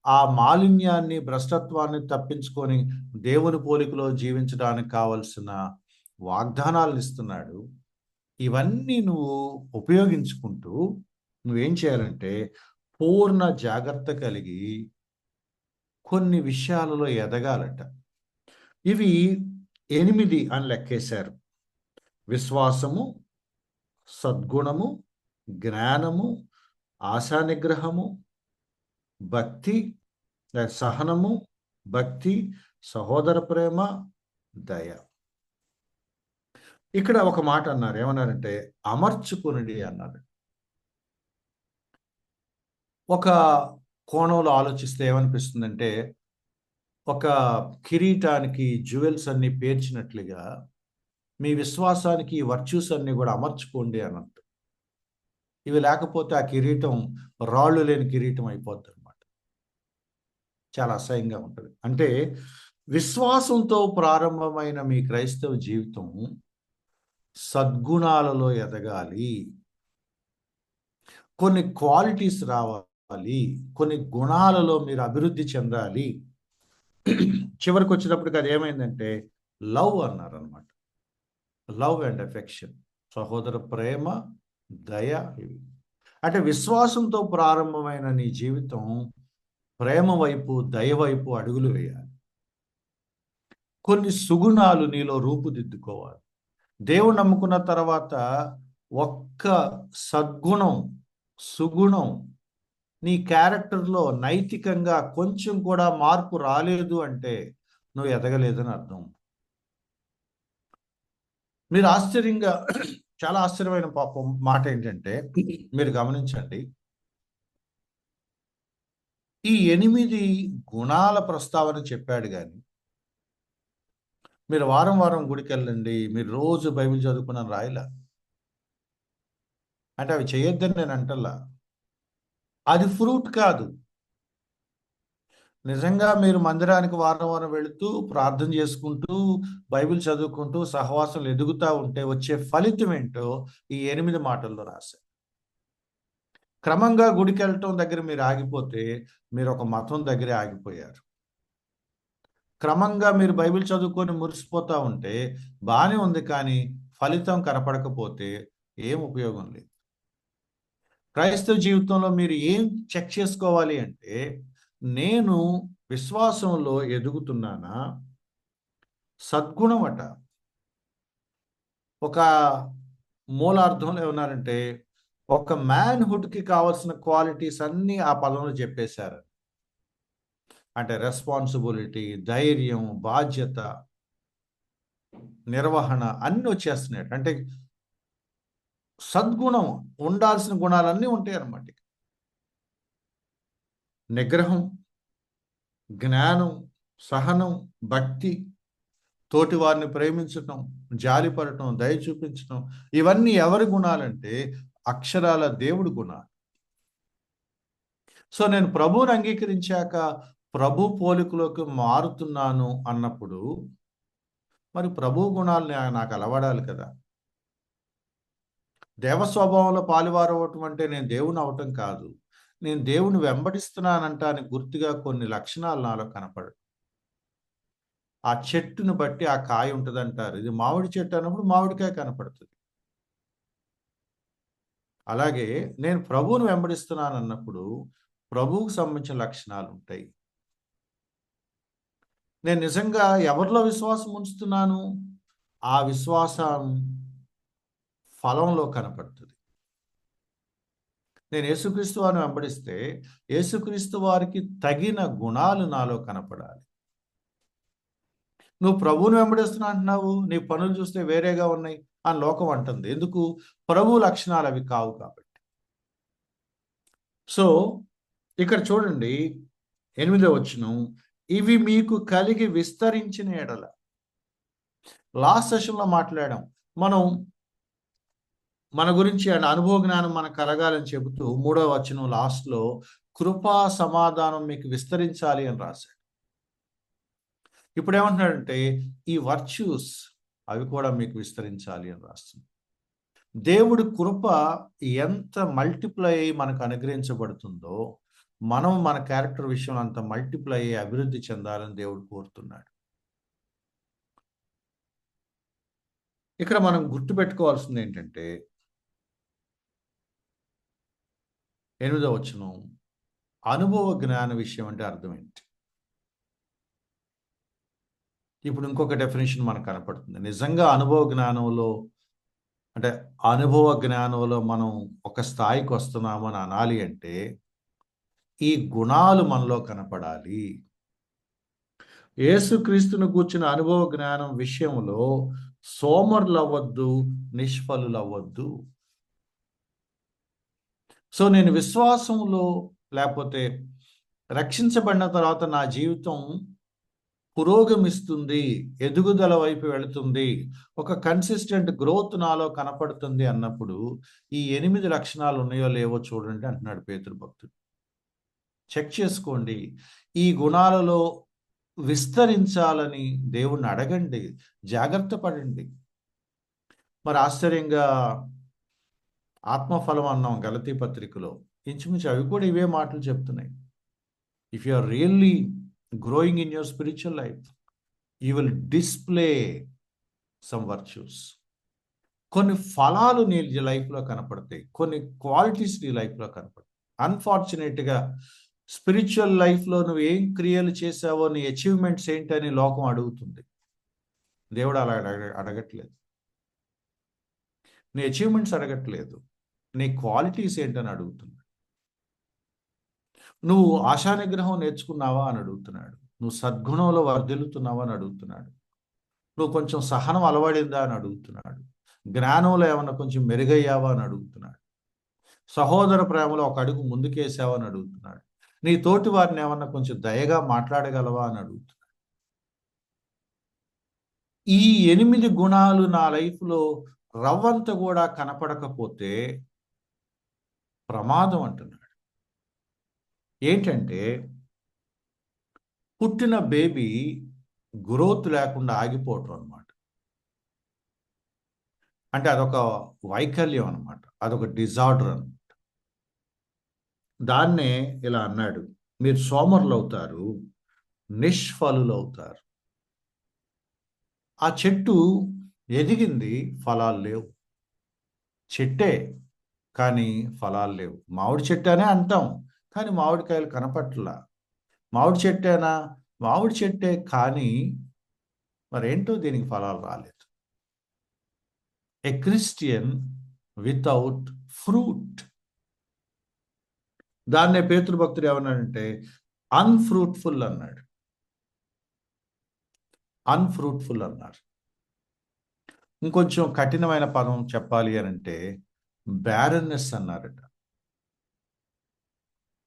ఆ మాలిన్యాన్ని, భ్రష్టత్వాన్ని తప్పించుకొని దేవుని పోలికలో జీవించడానికి కావలసిన వాగ్దానాలను ఇస్తున్నాడు. ఇవన్నీ నువ్వు ఉపయోగించుకుంటూ నువ్వేం చేయాలంటే పూర్ణ జాగ్రత్త కలిగి కొన్ని విషయాలలో ఎదగాలట. ఇవి 8 అని లెక్కేశారు: విశ్వాసము, సద్గుణము, జ్ఞానము, ఆశా నిగ్రహము, భక్తి, సహనము, భక్తి, సహోదర ప్రేమ, దయ. ఇక్కడ ఒక మాట అన్నారు, ఏమన్నారంటే అమర్చుకునిడి అన్నారు. ఒక కోణంలో ఆలోచిస్తే ఏమనిపిస్తుందంటే, ఒక కిరీటానికి జ్యువెల్స్ అన్ని పేర్చినట్లుగా మీ విశ్వాసానికి ఈ వర్చ్యూస్ అన్ని కూడా అమర్చుకోండి అన్నట్టు. ఇవి లేకపోతే ఆ కిరీటం రాళ్ళు లేని కిరీటం అయిపోద్ది అనమాట. చాలా అసహ్యంగా ఉంటుంది. అంటే విశ్వాసంతో ప్రారంభమైన మీ క్రైస్తవ జీవితం సద్గుణాలలో ఎదగాలి, కొన్ని క్వాలిటీస్ రావాలి, కొన్ని గుణాలలో మీరు అభివృద్ధి చెందాలి. చివరికి వచ్చేటప్పటికి అది ఏమైందంటే లవ్ అన్నారు అనమాట. లవ్ అండ్ ఎఫెక్షన్, సహోదర ప్రేమ, దయ. ఇవి అంటే విశ్వాసంతో ప్రారంభమైన నీ జీవితం ప్రేమ వైపు, దయ వైపు అడుగులు వేయాలి. కొన్ని సుగుణాలు నీలో రూపుదిద్దుకోవాలి. దేవుడు నమ్ముకున్న తర్వాత ఒక్క సద్గుణం, సుగుణం నీ క్యారెక్టర్లో నైతికంగా కొంచెం కూడా మార్పు రాలేదు అంటే నువ్వు ఎదగలేదని అర్థం. మీరు ఆశ్చర్యంగా, చాలా ఆశ్చర్యమైన పాపం మాట ఏంటంటే, మీరు గమనించండి, ఈ 8 గుణాల ప్రస్తావన చెప్పాడు కానీ మీరు వారం వారం గుడికి వెళ్ళండి, మీరు రోజు బైబిల్ చదువుకున్న రాయలా. అంటే అవి చేయొద్దని నేను అంటల్లా. అది ఫ్రూట్ కాదు. నిజంగా మీరు మందిరానికి వారం వారం వెళుతూ ప్రార్థన చేసుకుంటూ బైబిల్ చదువుకుంటూ సహవాసం ఎదుగుతూ ఉంటే వచ్చే ఫలితం ఏంటో ఈ 8 మాటల్లో రాశారు. క్రమంగా గుడికి వెళ్ళటం దగ్గర మీరు ఆగిపోతే మీరు ఒక మతం దగ్గరే ఆగిపోయారు. క్రమంగా మీరు బైబిల్ చదువుకొని మురిసిపోతూ ఉంటే బాగానే ఉంది, కానీ ఫలితం కనపడకపోతే ఏం ఉపయోగం లేదు. క్రైస్తవ జీవితంలో మీరు ఏం చెక్ చేసుకోవాలి అంటే, నేను విశ్వాసంలో ఎదుగుతున్నానా? సద్గుణం అట. ఒక మూలార్థంలో ఏమన్నారంటే, ఒక మ్యాన్హుడ్కి కావాల్సిన క్వాలిటీస్ అన్నీ ఆ పదంలో చెప్పేశారు. అంటే రెస్పాన్సిబిలిటీ, ధైర్యం, బాధ్యత, నిర్వహణ అన్నీ వచ్చేస్తున్నాయి. అంటే సద్గుణం, ఉండాల్సిన గుణాలన్నీ ఉంటాయి అన్నమాట. నిగ్రహం, జ్ఞానం, సహనం, భక్తి, తోటి వారిని ప్రేమించటం, జాలిపడటం, దయ చూపించటం, ఇవన్నీ ఎవరి గుణాలంటే అక్షరాల దేవుడి గుణాలు. సో నేను ప్రభువుని అంగీకరించాక ప్రభు పోలికలోకి మారుతున్నాను అన్నప్పుడు మరి ప్రభు గుణాలు నాకు అలవడాలి కదా. దేవ స్వభావంలో పాలువారు అవటం అంటే నేను దేవుని అవటం కాదు, నేను దేవుని వెంబడిస్తున్నానంటానికి గుర్తుగా కొన్ని లక్షణాలు నాలో కనపడదు. ఆ చెట్టును బట్టి ఆ కాయ ఉంటుంది అంటారు. ఇది మామిడి చెట్టు అన్నప్పుడు మామిడికాయ కనపడుతుంది. అలాగే నేను ప్రభువును వెంబడిస్తున్నాను అన్నప్పుడు ప్రభువుకు సంబంధించిన లక్షణాలు ఉంటాయి. నేను నిజంగా ఎవరిలో విశ్వాసం ఉంచుతున్నాను, ఆ విశ్వాసం ఫలంలో కనపడుతుంది. నేను యేసుక్రీస్తు వారిని వెంబడిస్తే యేసుక్రీస్తు వారికి తగిన గుణాలు నాలో కనపడాలి. నువ్వు ప్రభువుని వెంబడిస్తున్నా అంటున్నావు, నీ పనులు చూస్తే వేరేగా ఉన్నాయి అని లోకం అంటుంది. ఎందుకు? ప్రభు లక్షణాలు అవి కావు కాబట్టి. సో ఇక్కడ చూడండి 8వ వచనం, ఇవి మీకు కలిగి విస్తరించిన ఎడల. లాస్ట్ సెషన్లో మాట్లాడాం మనం మన గురించి, అనుభవ జ్ఞానం మనకు కలగాలని చెబుతూ 3వ వచనం లాస్ట్లో కృపా సమాధానం మీకు విస్తరించాలి అని రాశాడు. ఇప్పుడు ఏమంటున్నాడంటే ఈ వర్చ్యూస్ అవి కూడా మీకు విస్తరించాలి అని రాస్తుంది. దేవుడి కృప ఎంత మల్టిప్లై అయ్యి మనకు అనుగ్రహించబడుతుందో మనం మన క్యారెక్టర్ విషయంలో అంత మల్టిప్లై అయ్యి అభివృద్ధి చెందాలని దేవుడు కోరుతున్నాడు. ఇక్కడ మనం గుర్తుపెట్టుకోవాల్సింది ఏంటంటే 8వ వచనం, అనుభవ జ్ఞాన విషయం అంటే అర్థం ఏంటి? ఇప్పుడు ఇంకొక డెఫినేషన్ మనకు కనపడుతుంది. నిజంగా అనుభవ జ్ఞానంలో అంటే అనుభవ జ్ఞానంలో మనం ఒక స్థాయికి వస్తున్నామని అనాలి అంటే ఈ గుణాలు మనలో కనపడాలి. యేసుక్రీస్తును కూర్చున్న అనుభవ జ్ఞానం విషయంలో సోమరులవ్వద్దు, నిష్ఫలులవ్వద్దు. సో నేను విశ్వాసంలో లేకపోతే రక్షించబడిన తర్వాత నా జీవితం పురోగమిస్తుంది, ఎదుగుదల వైపు వెళుతుంది, ఒక కన్సిస్టెంట్ గ్రోత్ నాలో కనపడుతుంది అన్నప్పుడు ఈ 8 లక్షణాలు ఉన్నాయో లేవో చూడండి అంటున్నాడు పేతురు భక్తుడు. చెక్ చేసుకోండి. ఈ గుణాలలో విస్తరించాలని దేవుణ్ణి అడగండి, జాగ్రత్త పడండి. మరి ఆశ్చర్యంగా ఆత్మఫలం అన్నాం గలతీ పత్రికలో, ఇంచుమించు అవి కూడా ఇవే మాటలు చెప్తున్నాయి. If you are really growing in your spiritual life, you will display some virtues. కొన్ని ఫలాలు నీ లైఫ్లో కనపడతాయి, కొన్ని క్వాలిటీస్ నీ లైఫ్లో కనపడతాయి. అన్ఫార్చునేట్గా స్పిరిచువల్ లైఫ్లో నువ్వు ఏం క్రియలు చేసావో, నీ అచీవ్మెంట్స్ ఏంటని లోకం అడుగుతుంది. దేవుడు అలా అడగట్లేదు. నీ అచీవ్మెంట్స్ అడగట్లేదు, నీ క్వాలిటీస్ ఏంటని అడుగుతున్నాడు. నువ్వు ఆశానిగ్రహం నేర్చుకున్నావా అని అడుగుతున్నాడు. నువ్వు సద్గుణంలో వర్ధిల్లుతున్నావా అని అడుగుతున్నాడు. నువ్వు కొంచెం సహనం అలవడిందా అని అడుగుతున్నాడు. జ్ఞానంలో ఏమన్నా కొంచెం మెరుగయ్యావా అని అడుగుతున్నాడు. సహోదర ప్రేమలో ఒక అడుగు ముందుకేసావా అని అడుగుతున్నాడు. నీ తోటి వారిని ఏమన్నా కొంచెం దయగా మాట్లాడగలవా అని అడుగుతున్నాడు. ఈ 8 గుణాలు నా లైఫ్లో రవ్వంత కూడా కనపడకపోతే ప్రమాదం అంటున్నాడు. ఏంటంటే పుట్టిన బేబీ గ్రోత్ లేకుండా ఆగిపోవటం అనమాట. అంటే అదొక వైకల్యం అనమాట. అదొక డిజార్డర్ అనమాట. దాన్నే ఇలా అన్నాడు, మీరు సోమరులవుతారు, నిష్ఫలులవుతారు. ఆ చెట్టు ఎదిగింది, ఫలాలు లేవు. చెట్టే కానీ ఫలాలు లేవు. మామిడి చెట్టు అనే అంటాం, కానీ మామిడికాయలు కనపట్లా. మామిడి చెట్టేనా? మామిడి చెట్టే, కానీ మరేంటో దీనికి ఫలాలు రాలేదు. A Christian without fruit. దాన్నే పేతురు భక్తుడు ఏమన్నాడంటే అన్ఫ్రూట్ఫుల్ అన్నాడు. అన్ఫ్రూట్ఫుల్ అన్నారు. ఇంకొంచెం కఠినమైన పదం చెప్పాలి అని అంటే బ్యారన్నెస్ అన్నారట.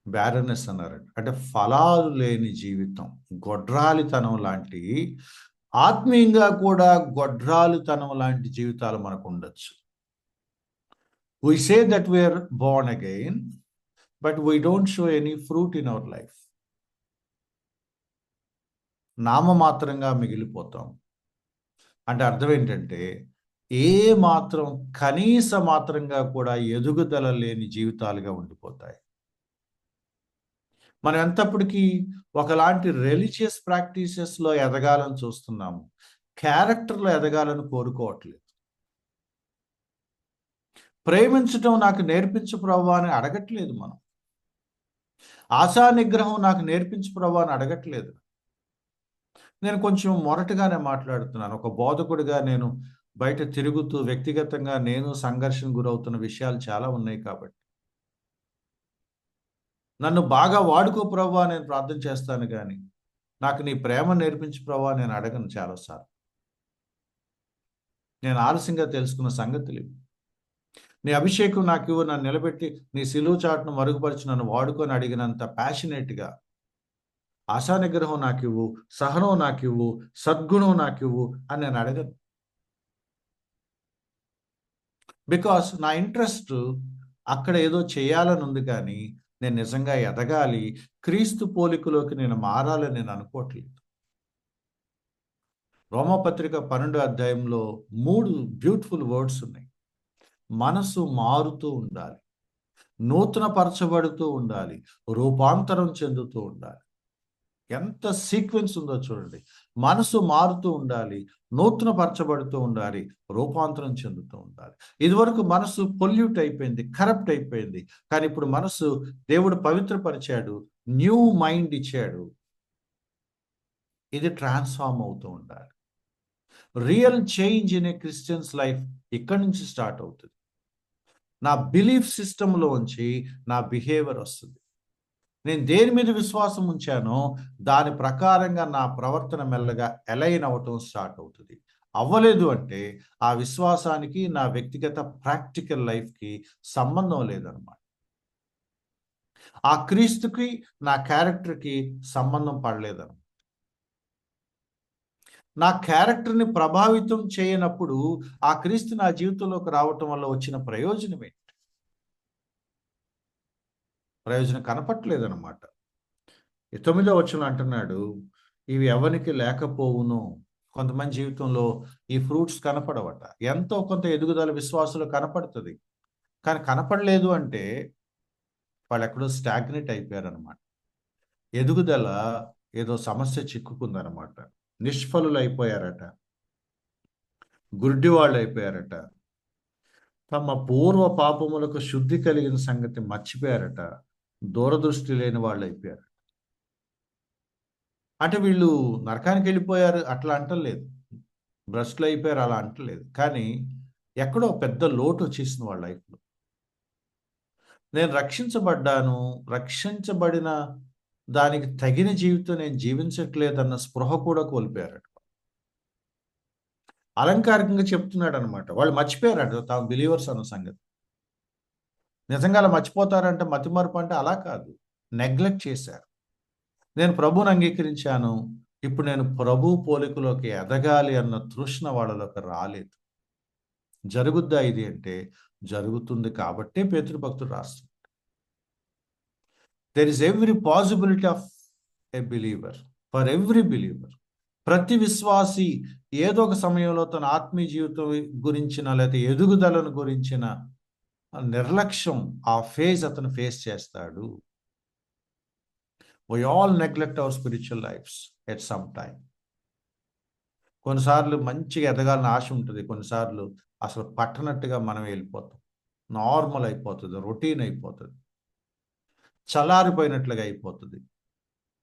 బ్యారన్నెస్ అన్నారట. అంటే ఫలాలు లేని జీవితం, గొడ్రాలితనం లాంటి, ఆత్మీయంగా కూడా గొడ్రాలితనం లాంటి జీవితాలు మనకు ఉండొచ్చు. We say that we are born again, but we don't show any fruit in our life. నామమాత్రంగా మిగిలిపోతాం. అంటే అర్థం ఏంటంటే ఏ మాత్రం, కనీస మాత్రంగా కూడా ఎదుగుదల లేని జీవితాలుగా ఉండిపోతాయి. మనం ఎంతప్పటికీ ఒకలాంటి రిలీజియస్ ప్రాక్టీసెస్లో ఎదగాలని చూస్తున్నాము, క్యారెక్టర్లో ఎదగాలని కోరుకోవట్లేదు. ప్రేమించటం నాకు నేర్పించు ప్రభువా అని అడగట్లేదు మనం. ఆశా నిగ్రహం నాకు నేర్పించు ప్రభువా అని అడగట్లేదు. నేను కొంచెం మొరటుగానే మాట్లాడుతున్నాను. ఒక బోధకుడిగా నేను బయట తిరుగుతూ వ్యక్తిగతంగా నేను సంఘర్షణ గురవుతున్న విషయాలు చాలా ఉన్నాయి కాబట్టి నన్ను బాగా వాడుకో ప్రభువా నేను ప్రార్థన చేస్తాను, కానీ నాకు నీ ప్రేమ నేర్పించు ప్రభువా నేను అడగను చాలాసార్లు. నేను ఆలస్యంగా తెలుసుకున్న సంగతులు ఇవి. నీ అభిషేకం నాకు ఇవ్వు, నన్ను నిలబెట్టి నీ సిలువ చాటును మరుగుపరిచి నన్ను వాడుకొని అడిగినంత ప్యాషనేట్గా ఆశా నిగ్రహం నాకు ఇవ్వు, సహనం నాకు ఇవ్వు, సద్గుణం నాకు ఇవ్వు అని నేను అడగను. బికాస్ నా ఇంట్రెస్ట్ అక్కడ ఏదో చేయాలని ఉంది, కానీ నేను నిజంగా ఎదగాలి, క్రీస్తు పోలికలోకి నేను మారాలని నేను అనుకోవట్లేదు. రోమపత్రిక 12వ అధ్యాయంలో 3 బ్యూటిఫుల్ వర్డ్స్ ఉన్నాయి. మనసు మారుతూ ఉండాలి, నూతన పరచబడుతూ ఉండాలి, రూపాంతరం చెందుతూ ఉండాలి. ఎంత సీక్వెన్స్ ఉందో చూడండి. మనసు మారుతూ ఉండాలి, నూతన పరచబడుతూ ఉండాలి, రూపాంతరం చెందుతూ ఉండాలి. ఇదివరకు మనసు పొల్యూట్ అయిపోయింది, కరప్ట్ అయిపోయింది, కానీ ఇప్పుడు మనసు దేవుడు పవిత్రపరిచాడు, న్యూ మైండ్ ఇచ్చాడు. ఇది ట్రాన్స్ఫార్మ్ అవుతూ ఉండాలి. Real change in a Christians life ఇక్కడి నుంచి స్టార్ట్ అవుతుంది. నా బిలీఫ్ సిస్టంలోంచి నా బిహేవియర్ వస్తుంది. నేను దేని మీద విశ్వాసం ఉంచానో దాని ప్రకారంగా నా ప్రవర్తన మెల్లగా అలైన్ అవ్వటం స్టార్ట్ అవుతుంది. అవ్వలేదు అంటే ఆ విశ్వాసానికి నా వ్యక్తిగత ప్రాక్టికల్ లైఫ్కి సంబంధం లేదన్నమాట. ఆ క్రీస్తుకి నా క్యారెక్టర్కి సంబంధం పడలేదన్నమాట. నా క్యారెక్టర్ని ప్రభావితం చేయనప్పుడు ఆ క్రీస్తు నా జీవితంలోకి రావటం వల్ల వచ్చిన ప్రయోజనం ఏంటి? ప్రయోజనం కనపట్లేదన్నమాట. 9వ వచనం అంటున్నాడు, ఇవి ఎవరికి లేకపోవును. కొంతమంది జీవితంలో ఈ ఫ్రూట్స్ కనపడవట. ఎంతో కొంత ఎదుగుదల విశ్వాసులు కనపడుతుంది, కానీ కనపడలేదు అంటే వాళ్ళు ఎక్కడో స్టాగ్నేట్ అయిపోయారనమాట. ఎదుగుదల ఏదో సమస్య చిక్కుకుందనమాట. నిష్ఫలులు అయిపోయారట, గుడ్డి వాళ్ళు అయిపోయారట, తమ పూర్వ పాపములకు శుద్ధి కలిగిన సంగతి మర్చిపోయారట, దూరదృష్టి లేని వాళ్ళు అయిపోయారు. అంటే వీళ్ళు నరకానికి వెళ్ళిపోయారు అట్లా అంటలేదు, భ్రష్టులు అయిపోయారు అలా అంటలేదు, కానీ ఎక్కడో పెద్ద లోటు వచ్చేసింది వాళ్ళ లైఫ్లో. నేను రక్షించబడ్డాను, రక్షించబడిన దానికి తగిన జీవితం నేను జీవించట్లేదన్న స్పృహ కూడా కోల్పోయారట. అలంకారికంగా చెప్తున్నాడు అనమాట. వాళ్ళు మర్చిపోయారట తాము బిలీవర్స్ అన్న సంగతి. నిజంగా అలా మర్చిపోతారంటే మతిమరుపు అంటే అలా కాదు, నెగ్లెక్ట్ చేశారు. నేను ప్రభువుని అంగీకరించాను, ఇప్పుడు నేను ప్రభు పోలికలోకి ఎదగాలి అన్న తృష్ణ వాళ్ళలోకి రాలేదు. జరుగుద్దా ఇది అంటే జరుగుతుంది కాబట్టే పేతురు భక్తుడు రాస్తున్నాడు. There is every possibility of a believer, for every believer. ప్రతి విశ్వాసి ఏదో ఒక సమయంలో తన ఆత్మీయ జీవితం గురించిన లేదా ఎదుగుదలను గురించిన నిర్లక్ష్యం, ఆ ఫేజ్ అతను ఫేస్ చేస్తాడు. We all neglect our spiritual lives at some time. కొన్నిసార్లు మంచిగా ఎదగాలని ఆశ ఉంటుంది, కొన్నిసార్లు అసలు పట్టనట్టుగా మనం వెళ్ళిపోతాం. నార్మల్ అయిపోతుంది, రొటీన్ అయిపోతుంది, చల్లారిపోయినట్లుగా అయిపోతుంది,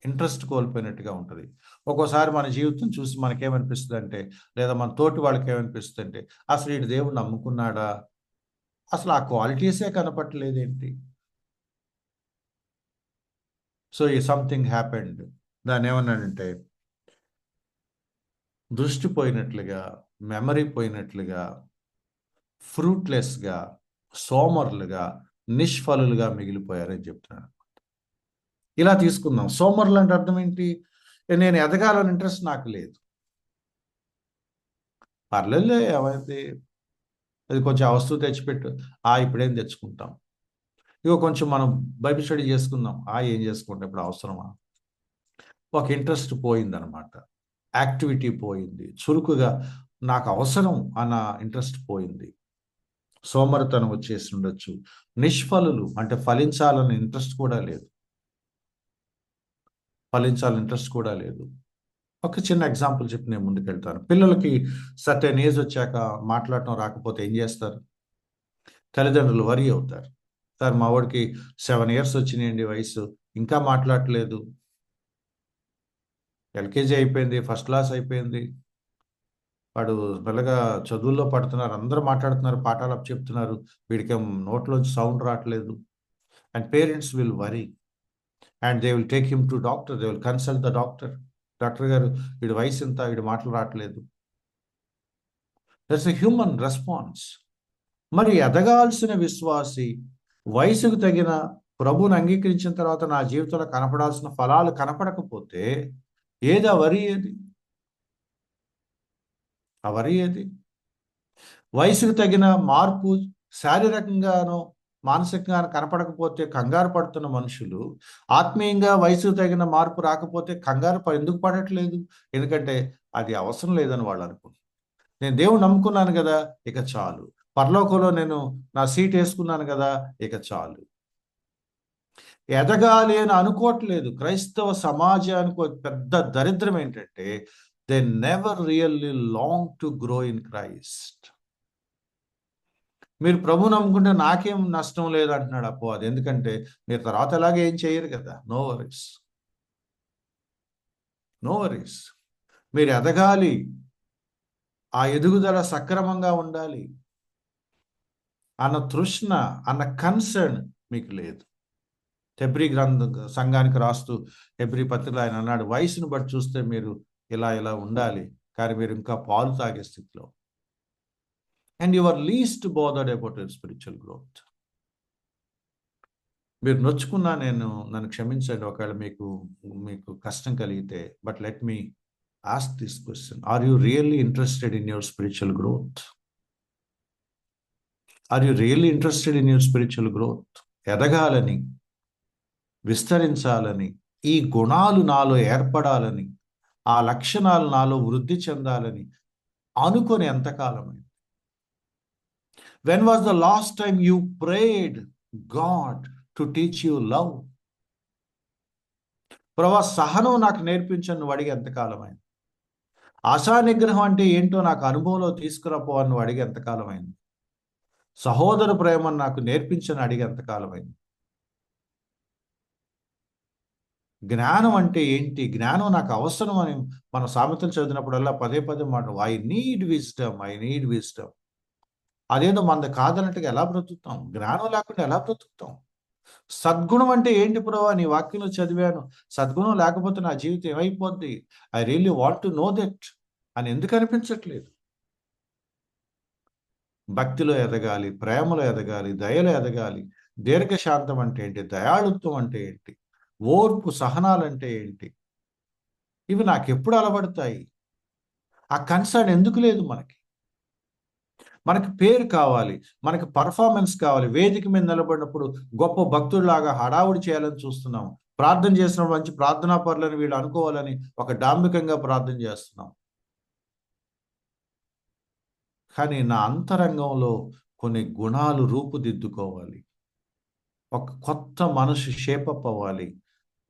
ఇంట్రెస్ట్ కోల్పోయినట్టుగా ఉంటుంది. ఒక్కోసారి మన జీవితం చూసి మనకేమనిపిస్తుంది అంటే, లేదా మన తోటి వాళ్ళకి ఏమనిపిస్తుంది అంటే, అసలు వీడు దేవుడు నమ్ముకున్నాడా, అసలు ఆ క్వాలిటీసే కనపట్టలేదేంటి. సో ఈ సంథింగ్ హ్యాపెండ్. దాన్ని ఏమన్నాడంటే, దృష్టి పోయినట్లుగా, మెమరీ పోయినట్లుగా, ఫ్రూట్లెస్గా, సోమరులుగా, నిష్ఫలులుగా మిగిలిపోయారని చెప్తున్నాడు. ఇలా తీసుకుందాం. సోమరులు అంటే అర్థం ఏంటి? నేను ఎదగాలని ఇంట్రెస్ట్ నాకు లేదు, పర్లేదులే ఏమైతే, అది కొంచెం ఆ వస్తువు తెచ్చిపెట్టు, ఇప్పుడేం తెచ్చుకుంటాం, ఇగో కొంచెం మనం బైబిల్ స్టడీ చేసుకుందాం, ఏం చేసుకుంటాం ఇప్పుడు, అవసరమా. ఒక ఇంట్రెస్ట్ పోయిందనమాట, యాక్టివిటీ పోయింది, చురుకుగా నాకు అవసరం అన్న ఇంట్రెస్ట్ పోయింది, సోమరితనం వచ్చేసి ఉండొచ్చు. నిష్ఫలులు అంటే ఫలించాలని ఇంట్రెస్ట్ కూడా లేదు, కూడా లేదు. ఒక చిన్న ఎగ్జాంపుల్ చెప్పి నేను ముందుకెళ్తాను. పిల్లలకి సర్టెన్ ఏజ్ వచ్చాక మాట్లాడటం రాకపోతే ఏం చేస్తారు? తల్లిదండ్రులు వరీ అవుతారు. సార్ మా వాడికి 7 years వచ్చినాయండి వయసు, ఇంకా మాట్లాడట్లేదు, ఎల్కేజీ అయిపోయింది, ఫస్ట్ క్లాస్ అయిపోయింది, వాడు మెల్లగా చదువుల్లో పడుతున్నారు, అందరూ మాట్లాడుతున్నారు, పాఠాలు అప్పు చెప్తున్నారు, వీడికి నోట్లోంచి సౌండ్ రావట్లేదు. And parents will worry and they will take him to doctor, they will consult the doctor. Doctor గారు, వీడి వయసు ఎంత, వీడి మాటలు రావట్లేదు. That's a human response. మరి ఎదగాల్సిన విశ్వాసి వయసుకు తగిన ప్రభువుని అంగీకరించిన తర్వాత నా జీవితంలో కనపడాల్సిన ఫలాలు కనపడకపోతే ఏది ఆ వరి ఏది? వయసుకు తగిన మార్పు శారీరకంగానో మానసికంగానో కనపడకపోతే కంగారు పడుతున్న మనుషులు, ఆత్మీయంగా వయసుకు తగిన మార్పు రాకపోతే కంగారు ఎందుకు పడట్లేదు? ఎందుకంటే అది అవసరం లేదని వాళ్ళు అనుకుంటున్నారు. నేను దేవుడు నమ్ముకున్నాను కదా, ఇక చాలు. పరలోకంలో నేను నా సీట్ వేసుకున్నాను కదా, ఇక చాలు. ఎదగాలి అని అనుకోవట్లేదు. క్రైస్తవ సమాజానికి ఒక పెద్ద దరిద్రం ఏంటంటే, they never really long to grow in Christ. మీరు ప్రభు నమ్ముకుంటే నాకేం నష్టం లేదు అంటున్నాడు అపవాది. ఎందుకంటే మీరు తర్వాత ఎలాగే ఏం చేయరు కదా. No worries. మీరు ఎదగాలి, ఆ ఎదుగుదల సక్రమంగా ఉండాలి అన్న తృష్ణ, అన్న కన్సర్న్ మీకు లేదు. హెబ్రీ సంఘానికి రాస్తూ హెబ్రీ పత్రికలో ఆయన అన్నాడు, వయసును బట్టి చూస్తే మీరు ఇలా ఉండాలి, కానీ మీరు ఇంకా పాలు తాగే స్థితిలో. And you are least bothered about your spiritual growth. మీరు నొచ్చుకున్నా నన్ను క్షమించండి ఒకవేళ మీకు కష్టం కలిగితే. But let me ask this question, are you really interested in your spiritual growth? Are you really interested in your spiritual growth? ఎదగాలని, విస్తరించాలని, ఈ గుణాలు నాలో ఏర్పడాలని, ఆ లక్షణాలు నాలో వృద్ధి చెందాలని అనుకొని ఎంతకాలమైంది? When was the last time you prayed God to teach you love? ప్రభా సహనం నాకు నేర్పించని నువ్వు అడిగి ఎంతకాలమైంది? ఆశా నిగ్రహం అంటే ఏంటో నాకు అనుభవంలో తీసుకురాపో అని నువ్వు అడిగి ఎంతకాలమైంది? సహోదర ప్రేమను నాకు నేర్పించని అడిగి ఎంతకాలమైంది? జ్ఞానం అంటే ఏంటి? జ్ఞానం నాకు అవసరం అని మన సామెతలు చదివినప్పుడల్లా పదే మాట, ఐ నీడ్ విజ్డమ్. అదేదో మనది కాదన్నట్టుగా ఎలా బ్రతుకుతాం? జ్ఞానం లేకుండా ఎలా బ్రతుకుతాం? సద్గుణం అంటే ఏంటి ప్రభా? నీ వాక్యంలో చదివాను, సద్గుణం లేకపోతే నా జీవితం ఏమైపోద్ది? I really want to know that అని ఎందుకు అనిపించట్లేదు? భక్తిలో ఎదగాలి, ప్రేమలో ఎదగాలి, దయలో ఎదగాలి. దీర్ఘశాంతం అంటే ఏంటి? దయాళుత్వం అంటే ఏంటి? ఓర్పు, సహనాలంటే ఏంటి? ఇవి నాకు ఎప్పుడు అలవడతాయి? ఆ కన్సర్న్ ఎందుకు లేదు మనకి? మనకి పేరు కావాలి, మనకి పర్ఫార్మెన్స్ కావాలి. వేదిక మీద నిలబడినప్పుడు గొప్ప భక్తుడిలాగా హడావుడి చేయాలని చూస్తున్నాం. ప్రార్థన చేసినప్పుడు మంచి ప్రార్థనా పరులని వీళ్ళు అనుకోవాలని ఒక డాంబికంగా ప్రార్థన చేస్తున్నాం. కానీ నా అంతరంగంలో కొన్ని గుణాలు రూపుదిద్దుకోవాలి. ఒక కొత్త మనసు షేపప్ అవ్వాలి.